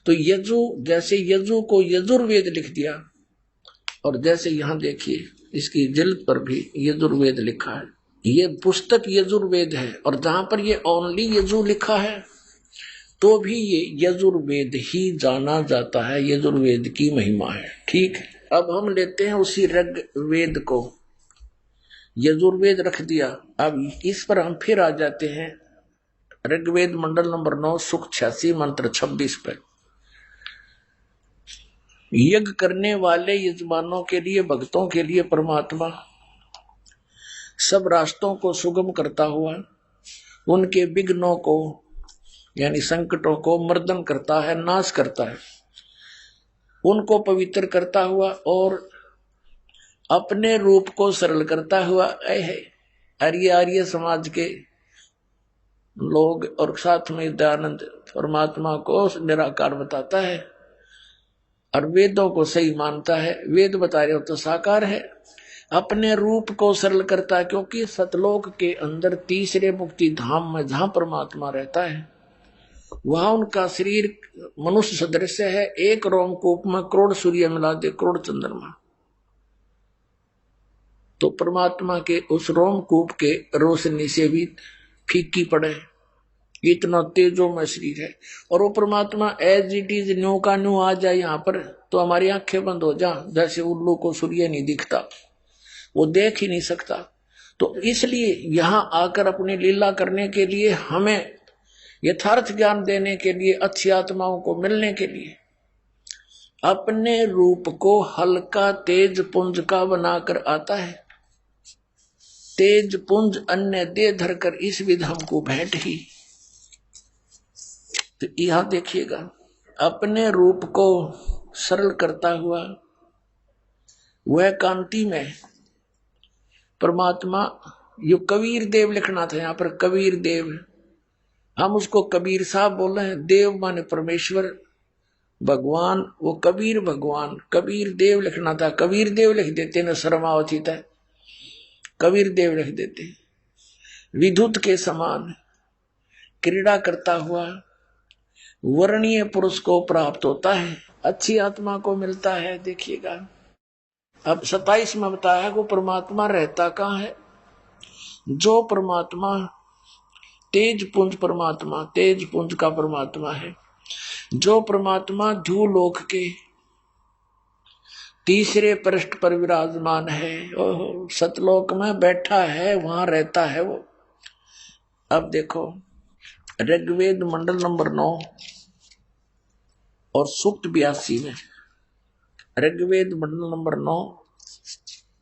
तो यजु, जैसे यजु को यजुर्वेद लिख दिया, और जैसे यहां देखिए इसकी जिल्द पर भी यजुर्वेद लिखा है। ये पुस्तक यजुर्वेद है, और जहां पर ये ओनली यजु लिखा है तो भी ये यजुर्वेद ही जाना जाता है, यजुर्वेद की महिमा है। ठीक है, अब हम लेते हैं उसी ऋग्वेद को, यजुर्वेद रख दिया। अब इस पर हम फिर आ जाते हैं ऋग्वेद मंडल नंबर 9 सूक्त 86 मंत्र 26 पर। यज्ञ करने वाले यजमानों के लिए, भक्तों के लिए परमात्मा सब रास्तों को सुगम करता हुआ उनके विघ्नों को यानी संकटों को मर्दन करता है, नाश करता है, उनको पवित्र करता हुआ और अपने रूप को सरल करता हुआ आर्य समाज के लोग और साथ में दयानंद परमात्मा को निराकार बताता है और वेदों को सही मानता है। वेद बता रहे हो तो साकार है, अपने रूप को सरल करता है, क्योंकि सतलोक के अंदर तीसरे मुक्ति धाम में जहां परमात्मा रहता है वहां उनका शरीर मनुष्य सदृश है। एक रोमकूप में करोड़ सूर्य मिला दे, करोड़ चंद्रमा, तो परमात्मा के उस रोमकूप के रोशनी से भी फीकी पड़े, इतना तेजो में शरीर है। और वो परमात्मा एज इट इज न्यू का न्यू आ जाए यहाँ पर तो हमारी आंखें बंद हो जा, जैसे उल्लू को सूर्य नहीं दिखता, वो देख ही नहीं सकता। तो इसलिए यहाँ आकर अपनी लीला करने के लिए, हमें यथार्थ ज्ञान देने के लिए, अच्छी आत्माओं को मिलने के लिए अपने रूप को हल्का तेज पुंज का बनाकर आता है। तेज पुंज अन्य दे धरकर इस विध हमको भेंट ही। तो यहां देखिएगा, अपने रूप को सरल करता हुआ वह कांति में परमात्मा, यो कबीर देव लिखना था यहां पर, कबीर देव, हम उसको कबीर साहब बोल रहे हैं। देव माने परमेश्वर भगवान, वो कबीर भगवान, कबीर देव लिखना था, कबीर देव लिख देते न, शर्मावचित है, कबीर देव लिख देते। विद्युत के समान क्रीड़ा करता हुआ वर्णीय पुरुष को प्राप्त होता है, अच्छी आत्मा को मिलता है। देखिएगा अब 27 में बताया वो परमात्मा रहता कहाँ है। जो परमात्मा तेज पुंज परमात्मा, तेज पुंज का परमात्मा है, जो परमात्मा ध्युलोक के तीसरे पृष्ठ पर विराजमान है, ओहो सतलोक में बैठा है, वहां रहता है वो। अब देखो ऋग्वेद मंडल नंबर 9 और सूक्त 82 में, ऋग्वेद मंडल नंबर 9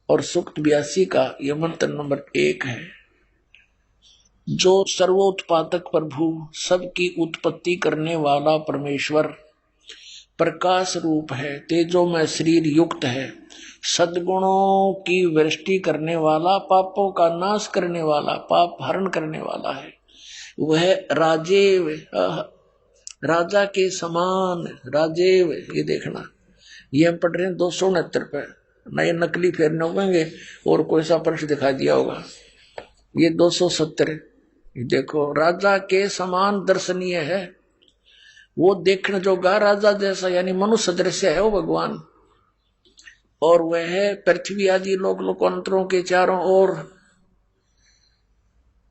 और सूक्त 82 का यह मंत्र नंबर 1 है। जो सर्वोत्पादक प्रभु, सबकी उत्पत्ति करने वाला परमेश्वर, प्रकाश रूप है, तेजो में शरीर युक्त है, सद्गुणों की वृष्टि करने वाला, पापों का नाश करने वाला, पाप हरण करने वाला है। वह राजेव, राजा के समान, राजेव, ये देखना, ये हम पढ़ रहे हैं 269 पे, ना ये नकली फेरने होंगे और कोई सा प्रश्न दिखा दिया होगा। ये 270, देखो राजा के समान दर्शनीय है, वो देखने जोगा राजा जैसा, यानी मनुष्य दृश्य है वो भगवान। और वह पृथ्वी आदि लोक लोकांतरों के चारों ओर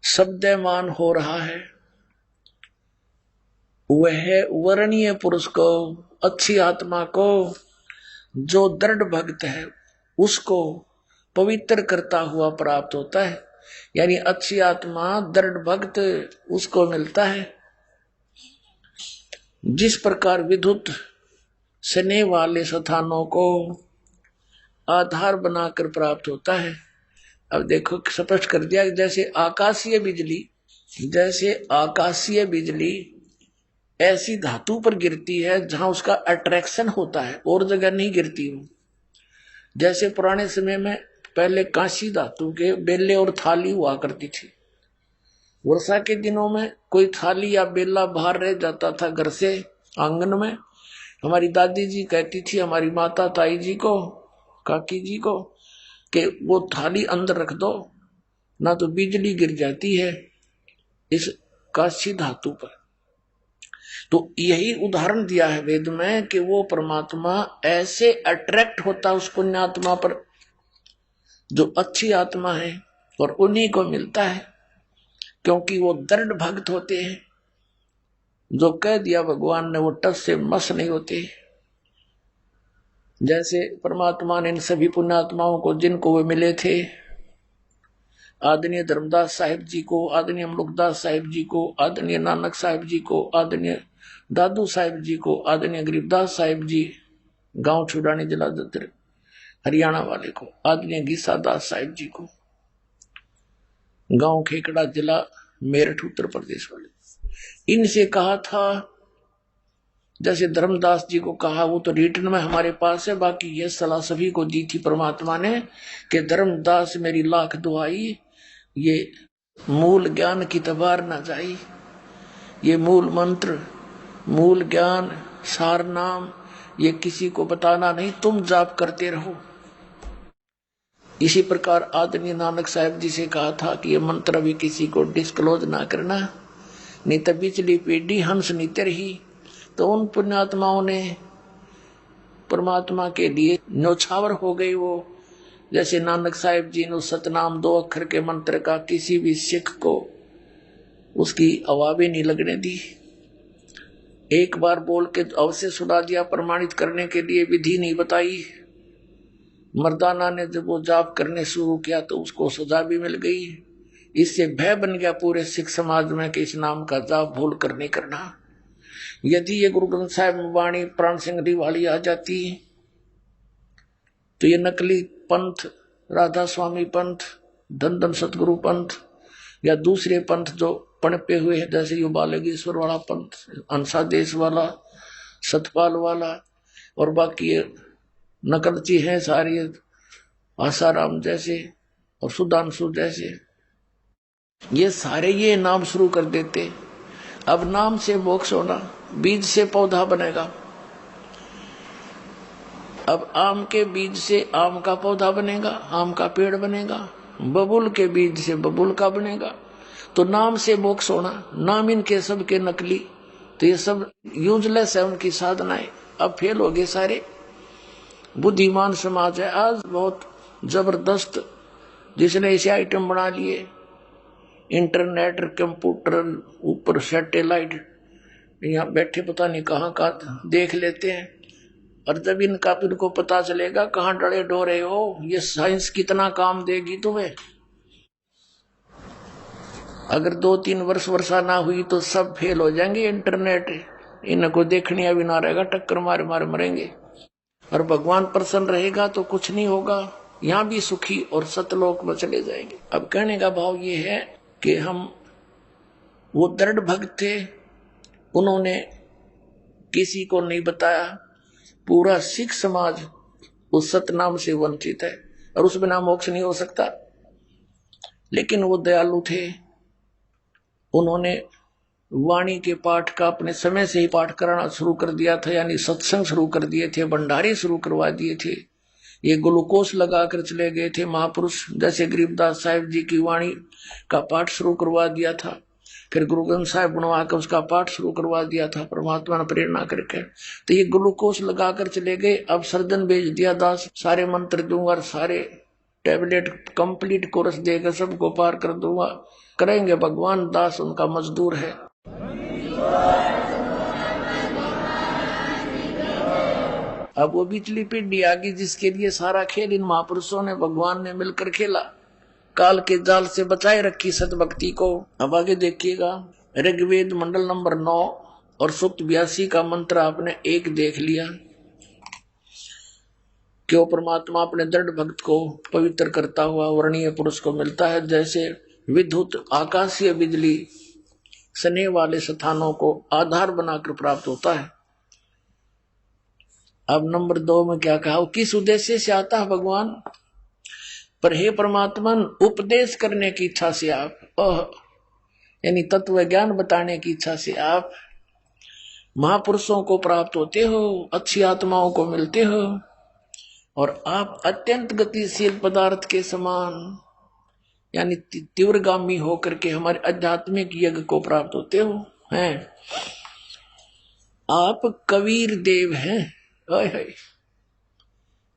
शब्दमान हो रहा है। वह वर्णीय पुरुष को, अच्छी आत्मा को, जो दृढ़ भक्त है उसको पवित्र करता हुआ प्राप्त होता है। यानी अच्छी आत्मा, दृढ़ भक्त उसको मिलता है। जिस प्रकार विद्युत स्नेह वाले स्थानों को आधार बनाकर प्राप्त होता है। अब देखो स्पष्ट कर दिया, जैसे आकाशीय बिजली, जैसे आकाशीय बिजली ऐसी धातु पर गिरती है जहां उसका अट्रैक्शन होता है, और जगह नहीं गिरती हो। जैसे पुराने समय में पहले कांसी धातु के बेले और थाली हुआ करती थी। वर्षा के दिनों में कोई थाली या बेला बाहर रह जाता था घर से आंगन में, हमारी दादी जी कहती थी हमारी माता ताई जी को, काकी जी को, कि वो थाली अंदर रख दो ना तो बिजली गिर जाती है इस कांसी धातु पर। तो यही उदाहरण दिया है वेद में कि वो परमात्मा ऐसे अट्रैक्ट होता है उस पुण्यात्मा पर जो अच्छी आत्मा है, और उन्हीं को मिलता है क्योंकि वो दृढ़ भक्त होते हैं। जो कह दिया भगवान ने वो टस से मस नहीं होते। जैसे परमात्मा ने इन सभी पुण्यात्माओं को, जिनको वे मिले थे, आदरणीय धर्मदास साहिब जी को, आदरणीय अमलुकदास साहिब जी को, आदरणीय नानक साहिब जी को, आदरणीय दादू साहिब जी को, आदरणीय गरीबदास साहिब जी गांव छुड़ानी जिला दत्तर हरियाणा वाले को, आदरणीय गीसा दास साहिब जी को गांव खेकड़ा जिला मेरठ उत्तर प्रदेश वाले, इनसे कहा था। जैसे धर्मदास जी को कहा, वो तो रिटर्न में हमारे पास है, बाकी ये सलाह सभी को दी थी परमात्मा ने कि धर्मदास मेरी लाख दुआई, ये मूल ज्ञान की तबार ना जाई, ये मूल मंत्र, मूल ज्ञान, सार नाम, ये किसी को बताना नहीं, तुम जाप करते रहो। इसी प्रकार आदरणीय नानक साहब जी से कहा था कि ये मंत्र अभी किसी को डिस्क्लोज ना करना, नहीं तो पिछली पीढ़ी हंस नीति रही। तो उन पुण्यात्माओं ने परमात्मा के लिए न्योछावर हो गई वो। जैसे नानक साहिब जी ने सतनाम 2 अक्षर के मंत्र का किसी भी सिख को उसकी आवाज़ नहीं लगने दी, एक बार बोल के अवश्य सुना दिया, प्रमाणित करने के लिए विधि नहीं बताई। मर्दाना ने जब वो जाप करने शुरू किया तो उसको सजा भी मिल गई। इससे भय बन गया पूरे सिख समाज में कि इस नाम का जाप भूल कर नहीं करना। यदि ये गुरु ग्रंथ साहिब में वाणी प्राण सिंह वाली आ जाती तो ये नकली पंथ, राधा स्वामी पंथ, धन धन सतगुरु पंथ या दूसरे पंथ जो पनपे हुए हैं, जैसे ये बालगेश्वर वाला पंथ, अंसादेश वाला, सतपाल वाला, और बाकी ये नकलची हैं सारी, आसाराम जैसे और सुधांशु जैसे, ये सारे ये नाम शुरू कर देते। अब नाम से मोक्ष होना, बीज से पौधा बनेगा। अब आम के बीज से आम का पौधा बनेगा, आम का पेड़ बनेगा, बबूल के बीज से बबूल का बनेगा। तो नाम से मोक्ष होना, नाम इनके सब के नकली, तो ये सब यूजलेस है उनकी साधनाएं। अब फेल हो गए सारे। बुद्धिमान समाज है आज बहुत जबरदस्त, जिसने ऐसे आइटम बना लिए, इंटरनेट, कंप्यूटर, ऊपर सैटेलाइट, यहाँ बैठे पता नहीं कहाँ का देख लेते हैं। और जब इनको पता चलेगा कहाँ डरे डोरे हो, ये साइंस कितना काम देगी तुम्हें। अगर 2-3 वर्षा ना हुई तो सब फेल हो जाएंगे। इंटरनेट इनको देखने भी ना रहेगा, टक्कर मारे मारे मरेंगे। और भगवान प्रसन्न रहेगा तो कुछ नहीं होगा, यहाँ भी सुखी और सतलोक में चले जाएंगे। अब कहने का भाव ये है कि हम वो दृढ़ भक्त थे, उन्होंने किसी को नहीं बताया। पूरा सिख समाज उस सतनाम से वंचित है और उस बिना मोक्ष नहीं हो सकता। लेकिन वो दयालु थे, उन्होंने वाणी के पाठ का अपने समय से ही पाठ कराना शुरू कर दिया था, यानी सत्संग शुरू कर दिए थे, भंडारे शुरू करवा दिए थे। ये ग्लूकोज लगाकर चले गए थे महापुरुष, जैसे गरीबदास साहिब जी की वाणी का पाठ शुरू करवा दिया था। फिर गुरु ग्रंथ साहिब बनवा कर उसका पाठ शुरू करवा दिया था परमात्मा ने प्रेरणा करके। तो ये ग्लूकोज लगाकर चले गए। अब सर्जन भेज दिया दास, सारे मंत्र दूंगा, सारे टैबलेट कंप्लीट कोर्स देकर सबको पार कर दूंगा। करेंगे भगवान, दास उनका मजदूर है। अब वो बिचली पीढ़ी आ गई जिसके लिए सारा खेल इन महापुरुषों ने, भगवान ने मिलकर खेला। काल के जाल से बचाए रखी सतभक्ति को। अब आगे देखिएगा, ऋग्वेद मंडल नंबर 9 और सूक्त 82 का मंत्र आपने एक देख लिया। क्यों परमात्मा अपने दृढ़ भक्त को पवित्र करता हुआ वर्णीय पुरुष को मिलता है। जैसे विद्युत आकाशीय बिजली स्नेह वाले स्थानों को आधार बनाकर प्राप्त होता है। अब नंबर 2 में क्या कहा, किस उद्देश्य से आता है भगवान। पर हे परमात्मा, उपदेश करने की इच्छा से आप, यानी तत्व ज्ञान बताने की इच्छा से आप महापुरुषों को प्राप्त होते हो, अच्छी आत्माओं को मिलते हो, और आप अत्यंत गतिशील पदार्थ के समान यानी तीव्रगामी होकर के हमारे आध्यात्मिक यज्ञ को प्राप्त होते हो हैं। आप कबीर देव हैं,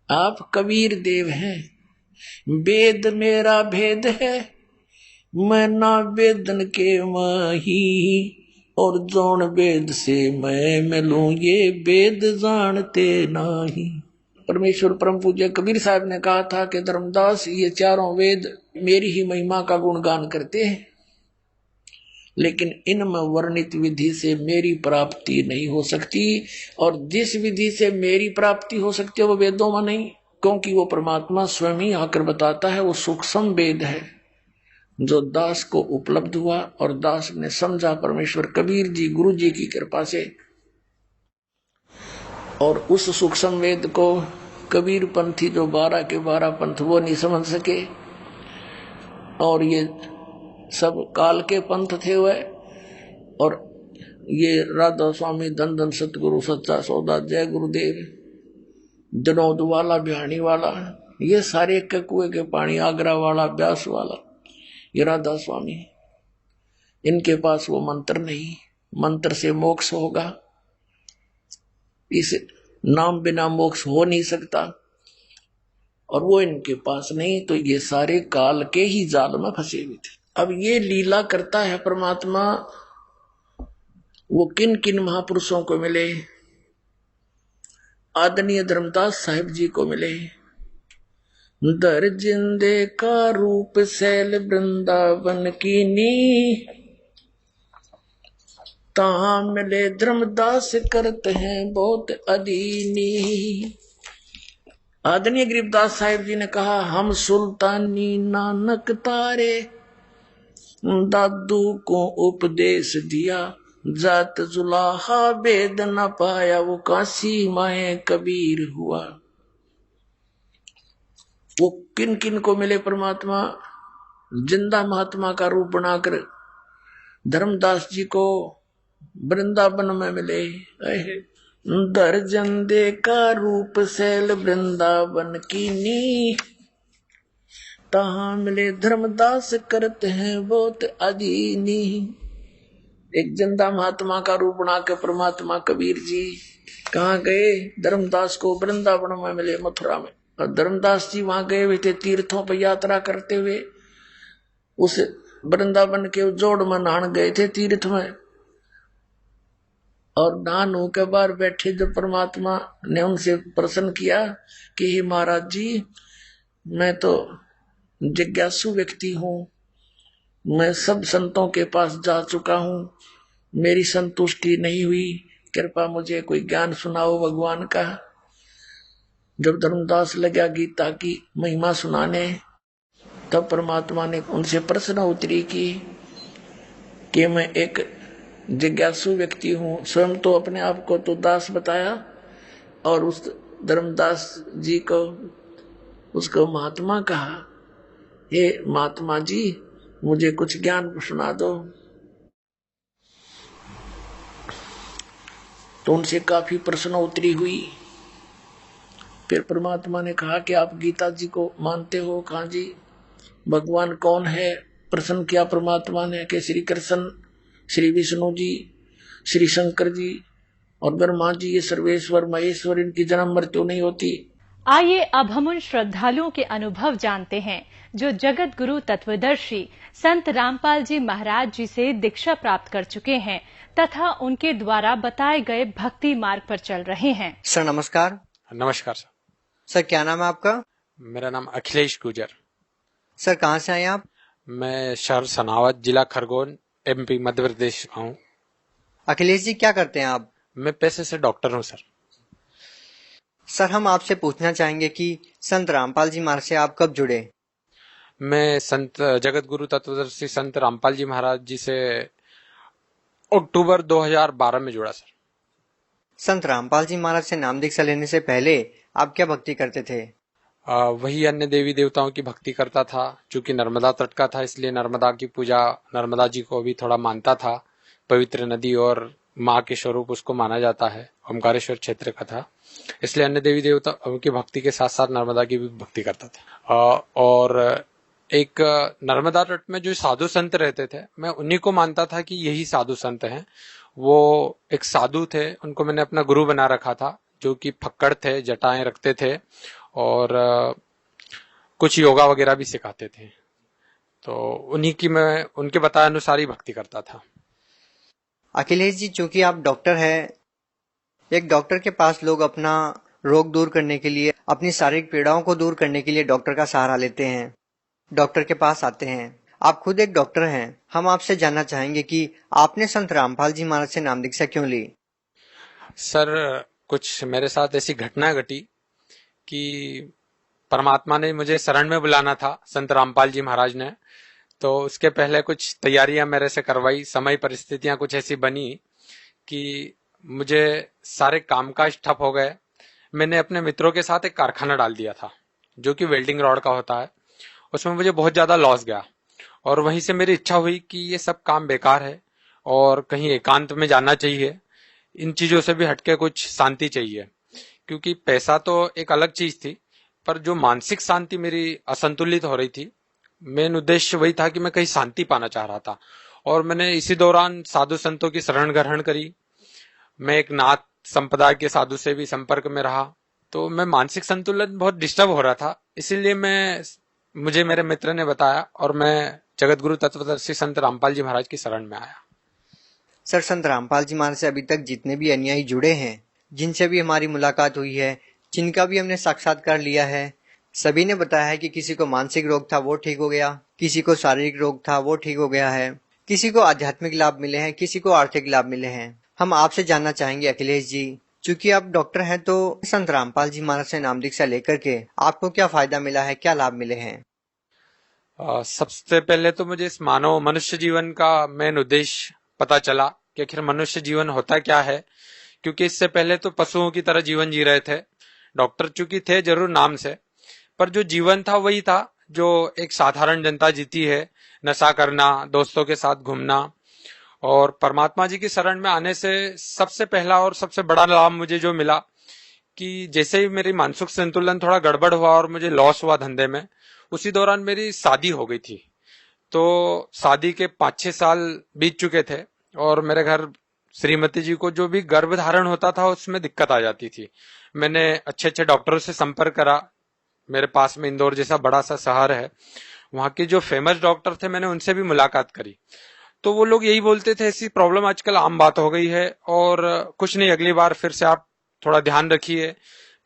आप कबीर देव हैं। वेद मेरा भेद है, मैं ना वेदन के माही, और जोन वेद से मैं मिलूं, ये वेद जानते नहीं। परमेश्वर परम पूज्य कबीर साहब ने कहा था कि धर्मदास, ये चारों वेद मेरी ही महिमा का गुणगान करते हैं, लेकिन इनमें वर्णित विधि से मेरी प्राप्ति नहीं हो सकती। और जिस विधि से मेरी प्राप्ति हो सकती है वो वेदों में नहीं, क्योंकि वो परमात्मा स्वयं ही आकर बताता है। वो सूक्ष्म वेद है जो दास को उपलब्ध हुआ और दास ने समझा परमेश्वर कबीर जी गुरु जी की कृपा से। और उस सूक्ष्म वेद को कबीर पंथी जो 12 के 12 पंथ वो नहीं समझ सके, और ये सब काल के पंथ थे वह। और ये राधा स्वामी, धन धन सतगुरु, सच्चा सौदा, जय गुरुदेव, जनौद वाला, बिहानी वाला, ये सारे कुएं के पानी, आगरा वाला, ब्यास वाला, ये राधा स्वामी, इनके पास वो मंत्र नहीं। मंत्र से मोक्ष होगा, इस नाम बिना मोक्ष हो नहीं सकता, और वो इनके पास नहीं। तो ये सारे काल के ही जाल में फंसे हुए थे। अब ये लीला करता है परमात्मा, वो किन किन महापुरुषों को मिले। आदरणीय धर्मदास साहिब जी को मिले। दर जिंदे का रूप शैल वृंदावन की नी, तहाँ मिले धर्मदास करते हैं बहुत अधीनी। आदरणीय गरीबदास साहिब जी ने कहा, हम सुल्तानी नानक तारे, दादू को उपदेश दिया, जात जुलाहा भेद न पाया, वो काशी माए कबीर हुआ। वो किन किन को मिले परमात्मा? जिंदा महात्मा का रूप बनाकर धर्मदास जी को वृंदावन में मिले। दर्जन दे का रूप शैल वृंदावन की नी, तहाँ मिले धर्मदास करते हैं बहुत अधीनी। एक जिंदा महात्मा का रूप बना के परमात्मा कबीर जी कहाँ गए? धर्मदास को वृंदावन में मिले, मथुरा में। और धर्मदास जी वहां गए हुए थे तीर्थों पर यात्रा करते हुए, उस वृंदावन के जोड़ में नहान गए थे तीर्थ में। और नहान होकर बाहर बैठे जब परमात्मा ने उनसे प्रश्न किया कि हे महाराज जी, मैं तो जिज्ञासु व्यक्ति हूँ, मैं सब संतों के पास जा चुका हूँ, मेरी संतुष्टि नहीं हुई, कृपा मुझे कोई ज्ञान सुनाओ भगवान का। जब धर्मदास लगा गीता की महिमा सुनाने, तब परमात्मा ने उनसे प्रश्न उत्तरी की कि मैं एक जिज्ञासु व्यक्ति हूँ। स्वयं तो अपने आप को तो दास बताया, और उस धर्मदास जी को उसको महात्मा कहा। हे महात्मा जी, मुझे कुछ ज्ञान सुना दो। तो उनसे काफी प्रश्न उत्तरी हुई। फिर परमात्मा ने कहा कि आप गीता जी को मानते हो? कहा जी। भगवान कौन है? प्रश्न किया परमात्मा ने कि श्री कृष्ण, श्री विष्णु जी, श्री शंकर जी और ब्रह्मा जी, ये सर्वेश्वर महेश्वर, इनकी जन्म मृत्यु नहीं होती। आइए अब हम उन श्रद्धालुओं के अनुभव जानते हैं जो जगत गुरु तत्वदर्शी संत रामपाल जी महाराज जी से दीक्षा प्राप्त कर चुके हैं तथा उनके द्वारा बताए गए भक्ति मार्ग पर चल रहे हैं। सर नमस्कार। नमस्कार सर। सर क्या नाम है आपका? मेरा नाम अखिलेश गुजर। सर कहाँ से आए आप? मैं शहर सनावत, जिला खरगोन, MP मध्य प्रदेश का हूँ। अखिलेश जी क्या करते हैं आप? मैं पेशे से डॉक्टर हूँ सर। सर हम आपसे पूछना चाहेंगे कि संत रामपाल जी महाराज से आप कब जुड़े? मैं संत जगत गुरु तत्वदर्शी संत रामपाल जी महाराज जी से अक्टूबर 2012 में जुड़ा सर। संत रामपाल जी महाराज से नाम दीक्षा लेने से पहले आप क्या भक्ति करते थे? वही अन्य देवी देवताओं की भक्ति करता था। चूंकि नर्मदा तट का था, इसलिए नर्मदा की पूजा, नर्मदा जी को भी थोड़ा मानता था। पवित्र नदी और माँ के स्वरूप उसको माना जाता है। ओमकारेश्वर क्षेत्र का था, इसलिए अन्य देवी देवता उनकी भक्ति के साथ साथ नर्मदा की भी भक्ति करता था। और एक नर्मदा तट में जो साधु संत रहते थे, मैं उन्हीं को मानता था कि यही साधु संत हैं। वो एक साधु थे, उनको मैंने अपना गुरु बना रखा था, जो कि फक्कड़ थे, जटाएं रखते थे और कुछ योगा वगैरह भी सिखाते थे। तो उन्हीं की मैं उनके बताए अनुसार ही भक्ति करता था। अखिलेश जी, चूंकि आप डॉक्टर हैं, एक डॉक्टर के पास लोग अपना रोग दूर करने के लिए, अपनी शारीरिक पीड़ाओं को दूर करने के लिए डॉक्टर का सहारा लेते हैं, डॉक्टर के पास आते हैं। आप खुद एक डॉक्टर हैं, हम आपसे जानना चाहेंगे कि आपने संत रामपाल जी महाराज से नाम दीक्षा क्यों ली? सर कुछ मेरे साथ ऐसी घटना घटी कि परमात्मा ने मुझे शरण में बुलाना था, संत रामपाल जी महाराज ने। तो उसके पहले कुछ तैयारियां मेरे से करवाई। समय परिस्थितियां कुछ ऐसी बनी कि मुझे सारे कामकाज ठप हो गए। मैंने अपने मित्रों के साथ एक कारखाना डाल दिया था, जो कि वेल्डिंग रॉड का होता है। उसमें मुझे बहुत ज्यादा लॉस गया और वहीं से मेरी इच्छा हुई कि ये सब काम बेकार है और कहीं एकांत में जाना चाहिए। इन चीजों से भी हटके कुछ शांति चाहिए, क्योंकि पैसा तो एक अलग चीज थी, पर जो मानसिक शांति मेरी असंतुलित हो रही थी, मेन उद्देश्य वही था कि मैं कहीं शांति पाना चाह रहा था। और मैंने इसी दौरान साधु संतों की शरण ग्रहण करी। मैं एक नाथ संप्रदाय के साधु से भी संपर्क में रहा, तो मैं मानसिक संतुलन बहुत डिस्टर्ब हो रहा था। इसीलिए मुझे मेरे मित्र ने बताया और मैं जगत गुरु तत्वदर्शी संत रामपाल जी महाराज की शरण में आया। सर, संत रामपाल जी महाराज से अभी तक जितने भी अनुयायी जुड़े हैं, जिनसे भी हमारी मुलाकात हुई है, जिनका भी हमने साक्षात्कार लिया है, सभी ने बताया है कि किसी को मानसिक रोग था वो ठीक हो गया, किसी को शारीरिक रोग था वो ठीक हो गया है, किसी को आध्यात्मिक लाभ मिले हैं, किसी को आर्थिक लाभ मिले हैं। हम आपसे जानना चाहेंगे अखिलेश जी, चूंकि आप डॉक्टर हैं तो संत रामपाल जी महाराज से नाम दीक्षा लेकर के आपको क्या फायदा मिला है, क्या लाभ मिले हैं? सबसे पहले तो मुझे इस मानव मनुष्य जीवन का मेन उद्देश्य पता चला कि आखिर मनुष्य जीवन होता क्या है, क्योंकि इससे पहले तो पशुओं की तरह जीवन जी रहे थे। डॉक्टर चूंकि थे जरूर नाम से, पर जो जीवन था वही था जो एक साधारण जनता जीती है। नशा करना, दोस्तों के साथ घूमना, और परमात्मा जी की शरण में आने से सबसे पहला और सबसे बड़ा लाभ मुझे जो मिला कि जैसे ही मेरी मानसिक संतुलन थोड़ा गड़बड़ हुआ और मुझे लॉस हुआ धंधे में, उसी दौरान मेरी शादी हो गई थी। तो शादी के 5-6 साल बीत चुके थे और मेरे घर श्रीमती जी को जो भी गर्भ धारण होता था उसमें दिक्कत आ जाती थी। मैंने अच्छे अच्छे डॉक्टरों से संपर्क करा। मेरे पास में इंदौर जैसा बड़ा सा शहर है, वहां के जो फेमस डॉक्टर थे मैंने उनसे भी मुलाकात करी। तो वो लोग यही बोलते थे, ऐसी प्रॉब्लम आजकल आम बात हो गई है और कुछ नहीं, अगली बार फिर से आप थोड़ा ध्यान रखिए,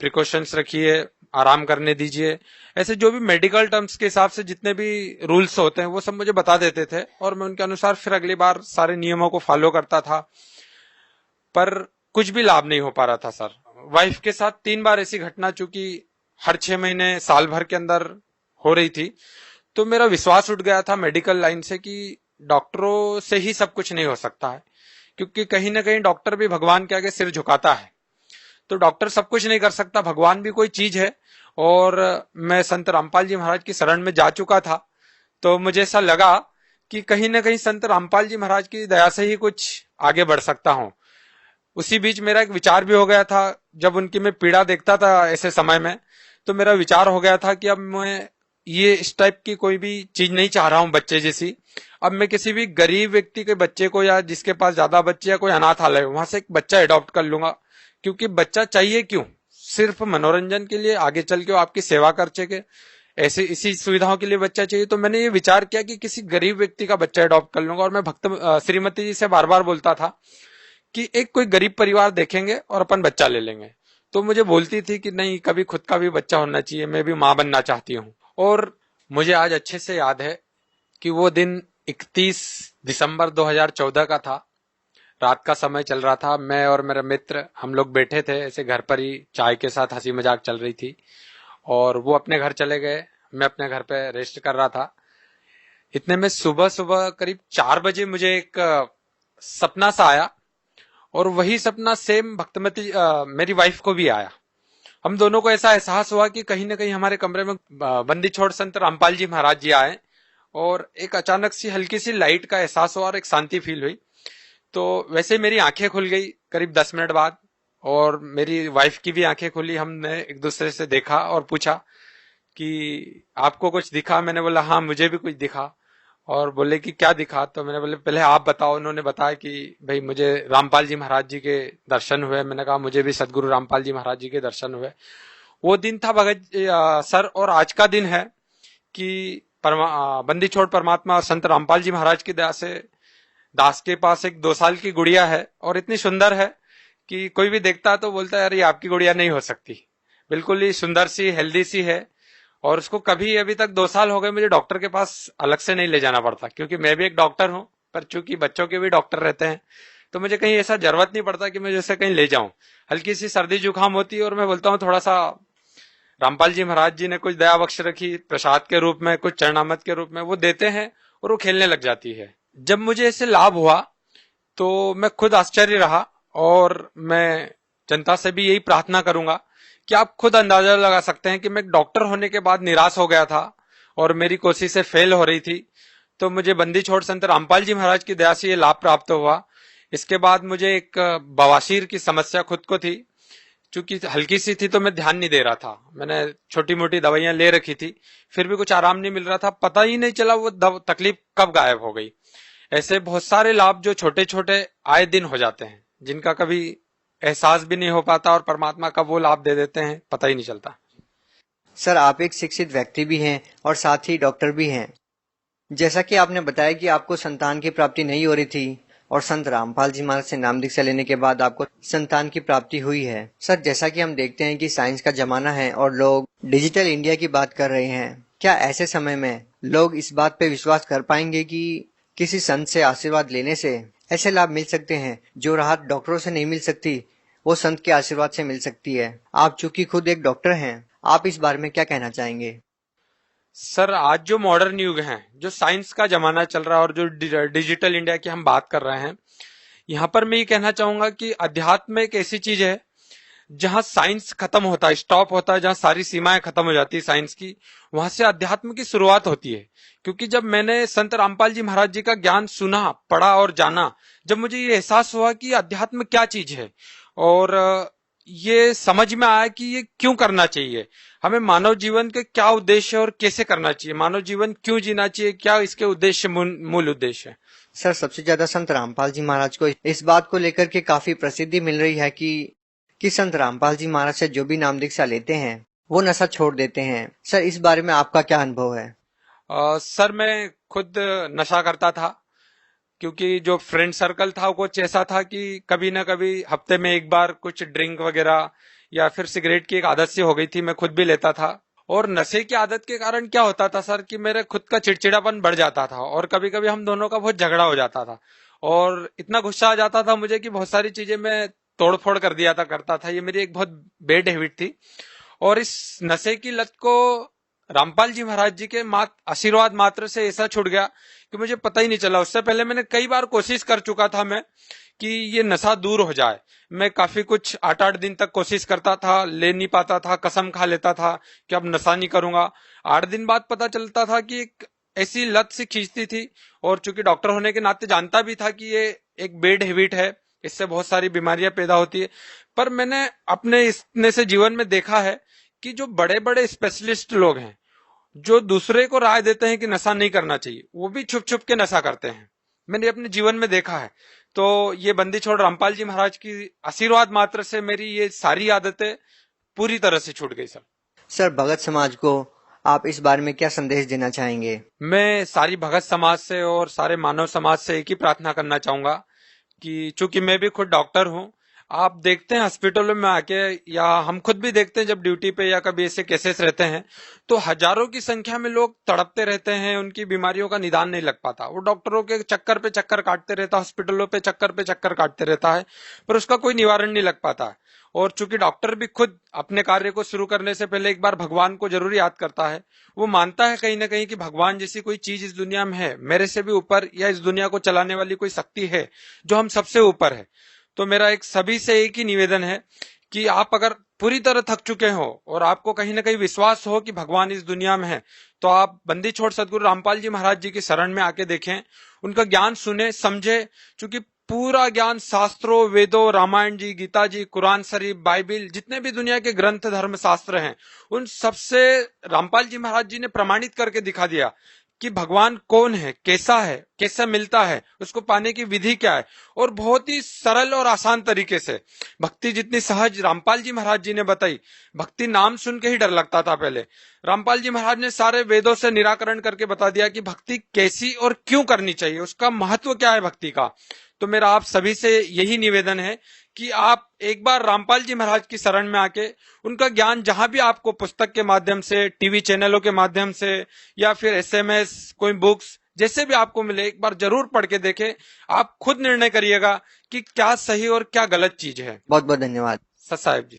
प्रिकॉशंस रखिए, आराम करने दीजिए। ऐसे जो भी मेडिकल टर्म्स के हिसाब से जितने भी रूल्स होते हैं वो सब मुझे बता देते थे और मैं उनके अनुसार फिर अगली बार सारे नियमों को फॉलो करता था, पर कुछ भी लाभ नहीं हो पा रहा था सर। वाइफ के साथ 3 बार ऐसी घटना चूंकि हर 6 महीने साल भर के अंदर हो रही थी, तो मेरा विश्वास उठ गया था मेडिकल लाइन से कि डॉक्टरों से ही सब कुछ नहीं हो सकता है, क्योंकि कहीं ना कहीं डॉक्टर भी भगवान के आगे सिर झुकाता है। तो डॉक्टर सब कुछ नहीं कर सकता, भगवान भी कोई चीज है। और मैं संत रामपाल जी महाराज की शरण में जा चुका था, तो मुझे ऐसा लगा कि कहीं ना कहीं संत रामपाल जी महाराज की दया से ही कुछ आगे बढ़ सकता हूँ। उसी बीच मेरा एक विचार भी हो गया था, जब उनकी मैं पीड़ा देखता था ऐसे समय में, तो मेरा विचार हो गया था कि अब मैं ये इस टाइप की कोई भी चीज नहीं चाह रहा हूँ बच्चे जैसी। अब मैं किसी भी गरीब व्यक्ति के बच्चे को, या जिसके पास ज्यादा बच्चे या कोई अनाथालय, वहां से एक बच्चा अडॉप्ट कर लूंगा। क्योंकि बच्चा चाहिए क्यों, सिर्फ मनोरंजन के लिए, आगे चल के आपकी सेवा कर सके, ऐसे इसी सुविधाओं के लिए बच्चा चाहिए। तो मैंने ये विचार किया कि किसी गरीब व्यक्ति का बच्चा अडॉप्ट कर लूंगा। और मैं श्रीमती जी से बार बार बोलता था कि एक कोई गरीब परिवार देखेंगे और अपन बच्चा ले लेंगे। तो मुझे बोलती थी कि नहीं, कभी खुद का भी बच्चा होना चाहिए, मैं भी माँ बनना चाहती हूँ। और मुझे आज अच्छे से याद है कि वो दिन 31 दिसंबर 2014 का था। रात का समय चल रहा था, मैं और मेरा मित्र हम लोग बैठे थे ऐसे घर पर ही, चाय के साथ हंसी मजाक चल रही थी, और वो अपने घर चले गए, मैं अपने घर पे रेस्ट कर रहा था। इतने में सुबह सुबह करीब 4 बजे मुझे एक सपना सा आया, और वही सपना सेम भक्तमती मेरी वाइफ को भी आया। हम दोनों को ऐसा एहसास हुआ कि कहीं ना कहीं हमारे कमरे में बंदी छोड़ संत रामपाल जी महाराज जी आए, और एक अचानक सी हल्की सी लाइट का एहसास हुआ और एक शांति फील हुई। तो वैसे मेरी आंखें खुल गई करीब 10 मिनट बाद, और मेरी वाइफ की भी आंखें खुली। हमने एक दूसरे से देखा और पूछा कि आपको कुछ दिखा? मैंने बोला हाँ, मुझे भी कुछ दिखा। और बोले कि क्या दिखा? तो मैंने बोले पहले आप बताओ। उन्होंने बताया कि भाई मुझे रामपाल जी महाराज जी के दर्शन हुए। मैंने कहा मुझे भी सदगुरु रामपाल जी महाराज जी के दर्शन हुए। वो दिन था भगत सर, और आज का दिन है कि बंदी छोड़ परमात्मा और संत रामपाल जी महाराज की दया से दास के पास एक 2 साल की गुड़िया है, और इतनी सुंदर है कि कोई भी देखता है तो बोलता है यार ये आपकी गुड़िया नहीं हो सकती। बिल्कुल ही सुंदर सी, हेल्दी सी है। और उसको कभी, अभी तक 2 साल हो गए, मुझे डॉक्टर के पास अलग से नहीं ले जाना पड़ता, क्योंकि मैं भी एक डॉक्टर हूं, पर चूंकि बच्चों के भी डॉक्टर रहते हैं तो मुझे कहीं ऐसा जरूरत नहीं पड़ता कि मैं जैसे कहीं ले जाऊं। हल्की सी सर्दी जुकाम होती है और मैं बोलता हूँ थोड़ा सा रामपाल जी महाराज जी ने कुछ दया बख्श रखी, प्रसाद के रूप में, कुछ चरणामत के रूप में वो देते हैं, और वो खेलने लग जाती है। जब मुझे ऐसे लाभ हुआ तो मैं खुद आश्चर्य रहा, और मैं जनता से भी यही प्रार्थना करूंगा कि आप खुद अंदाजा लगा सकते हैं कि मैं डॉक्टर होने के बाद निराश हो गया था और मेरी कोशिशें फेल हो रही थी। तो मुझे बंदी छोड़ संत रामपाल जी महाराज की दया से ये लाभ प्राप्त हुआ। इसके बाद मुझे एक बवासीर की समस्या खुद को थी, चूंकि हल्की सी थी तो मैं ध्यान नहीं दे रहा था। मैंने छोटी मोटी दवाइयां ले रखी थी, फिर भी कुछ आराम नहीं मिल रहा था। पता ही नहीं चला वो तकलीफ कब गायब हो गई। ऐसे बहुत सारे लाभ जो छोटे छोटे आए दिन हो जाते हैं, जिनका कभी एहसास भी नहीं हो पाता, और परमात्मा कब वो लाभ दे देते हैं पता ही नहीं चलता। सर, आप एक शिक्षित व्यक्ति भी हैं और साथ ही डॉक्टर भी हैं। जैसा कि आपने बताया कि आपको संतान की प्राप्ति नहीं हो रही थी, और संत रामपाल जी महाराज से नाम दीक्षा लेने के बाद आपको संतान की प्राप्ति हुई है। सर, जैसा कि हम देखते हैं कि साइंस का जमाना है और लोग डिजिटल इंडिया की बात कर रहे हैं, क्या ऐसे समय में लोग इस बात पे विश्वास कर पाएंगे कि किसी संत से आशीर्वाद लेने से ऐसे लाभ मिल सकते हैं जो राहत डॉक्टरों से नहीं मिल सकती, वो संत के आशीर्वाद से मिल सकती है। आप चूंकि खुद एक डॉक्टर हैं, आप इस बारे में क्या कहना चाहेंगे? सर, आज जो मॉडर्न युग है, जो साइंस का जमाना चल रहा है और जो डिजिटल इंडिया की हम बात कर रहे हैं, यहाँ पर मैं ये कहना चाहूंगा कि अध्यात्म एक ऐसी चीज है जहां साइंस खत्म होता है, स्टॉप होता है, जहां सारी सीमाएं खत्म हो जाती है साइंस की, वहां से अध्यात्म की शुरुआत होती है। क्योंकि जब मैंने संत रामपाल जी महाराज जी का ज्ञान सुना, पढ़ा और जाना, जब मुझे ये एहसास हुआ कि अध्यात्म क्या चीज है और ये समझ में आया कि ये क्यों करना चाहिए, हमें मानव जीवन के क्या उद्देश्य है और कैसे करना चाहिए, मानव जीवन क्यों जीना चाहिए, क्या इसके उद्देश्य, मूल उद्देश्य है। सर, सबसे ज्यादा संत रामपाल जी महाराज को इस बात को लेकर के काफी प्रसिद्धि मिल रही है कि संत रामपाल जी महाराज से जो भी नाम दीक्षा लेते हैं वो नशा छोड़ देते हैं। सर, इस बारे में आपका क्या अनुभव है? सर, मैं खुद नशा करता था, क्योंकि जो फ्रेंड सर्कल था वो कुछ ऐसा था कि कभी ना कभी हफ्ते में एक बार कुछ ड्रिंक वगैरह या फिर सिगरेट की एक आदत सी हो गई थी, मैं खुद भी लेता था। और नशे की आदत के कारण क्या होता था सर कि मेरे खुद का चिड़चिड़ापन बढ़ जाता था और कभी कभी हम दोनों का बहुत झगड़ा हो जाता था और इतना गुस्सा आ जाता था मुझे कि बहुत सारी चीजें मैं तोड़फोड़ कर दिया था, करता था। ये मेरी एक बहुत बैड हैबिट थी और इस नशे की लत को रामपाल जी महाराज जी के आशीर्वाद मात्र से ऐसा छूट गया कि मुझे पता ही नहीं चला। उससे पहले मैंने कई बार कोशिश कर चुका था मैं कि ये नशा दूर हो जाए। मैं काफी कुछ 8-8 दिन तक कोशिश करता था, ले नहीं पाता था, कसम खा लेता था कि अब नशा नहीं करूंगा। 8 दिन बाद पता चलता था कि एक ऐसी लत सी खींचती थी और चूंकि डॉक्टर होने के नाते जानता भी था कि ये एक बैड हैबिट है, इससे बहुत सारी बीमारियां पैदा होती है। पर मैंने अपने इतने से जीवन में देखा है कि जो बड़े बड़े स्पेशलिस्ट लोग हैं, जो दूसरे को राय देते हैं कि नशा नहीं करना चाहिए, वो भी छुप छुप के नशा करते हैं। मैंने अपने जीवन में देखा है। तो ये बंदी छोड़ रामपाल जी महाराज की आशीर्वाद मात्र से मेरी ये सारी आदतें पूरी तरह से छूट गई। सर, भगत समाज को आप इस बारे में क्या संदेश देना चाहेंगे? मैं सारी भगत समाज से और सारे मानव समाज से एक ही प्रार्थना करना चाहूंगा कि चूंकि मैं भी खुद डॉक्टर हूं, आप देखते हैं हॉस्पिटलों में आके, या हम खुद भी देखते हैं जब ड्यूटी पे या कभी ऐसे केसेस रहते हैं, तो हजारों की संख्या में लोग तड़पते रहते हैं, उनकी बीमारियों का निदान नहीं लग पाता। वो डॉक्टरों के चक्कर पे चक्कर काटते रहता है, हॉस्पिटलों पे चक्कर काटते रहता है, पर उसका कोई निवारण नहीं लग पाता। और चूंकि डॉक्टर भी खुद अपने कार्य को शुरू करने से पहले एक बार भगवान को जरूर याद करता है, वो मानता है कहीं ना कहीं कि भगवान जैसी कोई चीज इस दुनिया में है, मेरे से भी ऊपर, या इस दुनिया को चलाने वाली कोई शक्ति है जो हम सबसे ऊपर है। तो मेरा एक सभी से एक ही निवेदन है कि आप अगर पूरी तरह थक चुके हो और आपको कहीं ना कहीं विश्वास हो कि भगवान इस दुनिया में है, तो आप बंदी छोड़ सदगुरु रामपाल जी महाराज जी की शरण में आके देखें, उनका ज्ञान सुने, समझे। क्योंकि पूरा ज्ञान शास्त्रों, वेदों, रामायण जी, गीता जी, कुरान शरीफ, बाइबिल, जितने भी दुनिया के ग्रंथ, धर्म शास्त्र हैं, उन सबसे रामपाल जी महाराज जी ने प्रमाणित करके दिखा दिया कि भगवान कौन है, कैसा है, कैसा मिलता है, उसको पाने की विधि क्या है। और बहुत ही सरल और आसान तरीके से भक्ति जितनी सहज रामपाल जी महाराज जी ने बताई। भक्ति नाम सुन के ही डर लगता था पहले, रामपाल जी महाराज ने सारे वेदों से निराकरण करके बता दिया कि भक्ति कैसी और क्यों करनी चाहिए, उसका महत्व क्या है भक्ति का। तो मेरा आप सभी से यही निवेदन है कि आप एक बार रामपाल जी महाराज की शरण में आके उनका ज्ञान जहां भी आपको पुस्तक के माध्यम से, टीवी चैनलों के माध्यम से, या फिर SMS, कोई बुक्स, जैसे भी आपको मिले, एक बार जरूर पढ़ के देखें। आप खुद निर्णय करिएगा कि क्या सही और क्या गलत चीज है। बहुत बहुत धन्यवाद सत साहिब जी।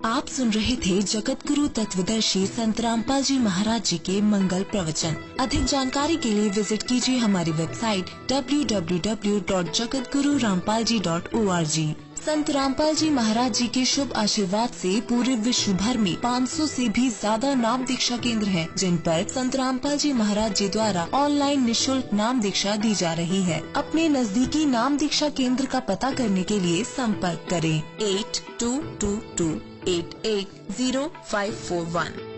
आप सुन रहे थे जगत गुरु तत्वदर्शी संत रामपाल जी महाराज जी के मंगल प्रवचन। अधिक जानकारी के लिए विजिट कीजिए हमारी वेबसाइट www.jagatgururampalji.org। संत रामपाल जी महाराज जी के शुभ आशीर्वाद से पूरे विश्व भर में 500 से भी ज्यादा नाम दीक्षा केंद्र हैं, जिन पर संत रामपाल जी महाराज जी द्वारा ऑनलाइन निशुल्क नाम दीक्षा दी जा रही है। अपने नजदीकी नाम दीक्षा केंद्र का पता करने के लिए संपर्क करें 8222880541।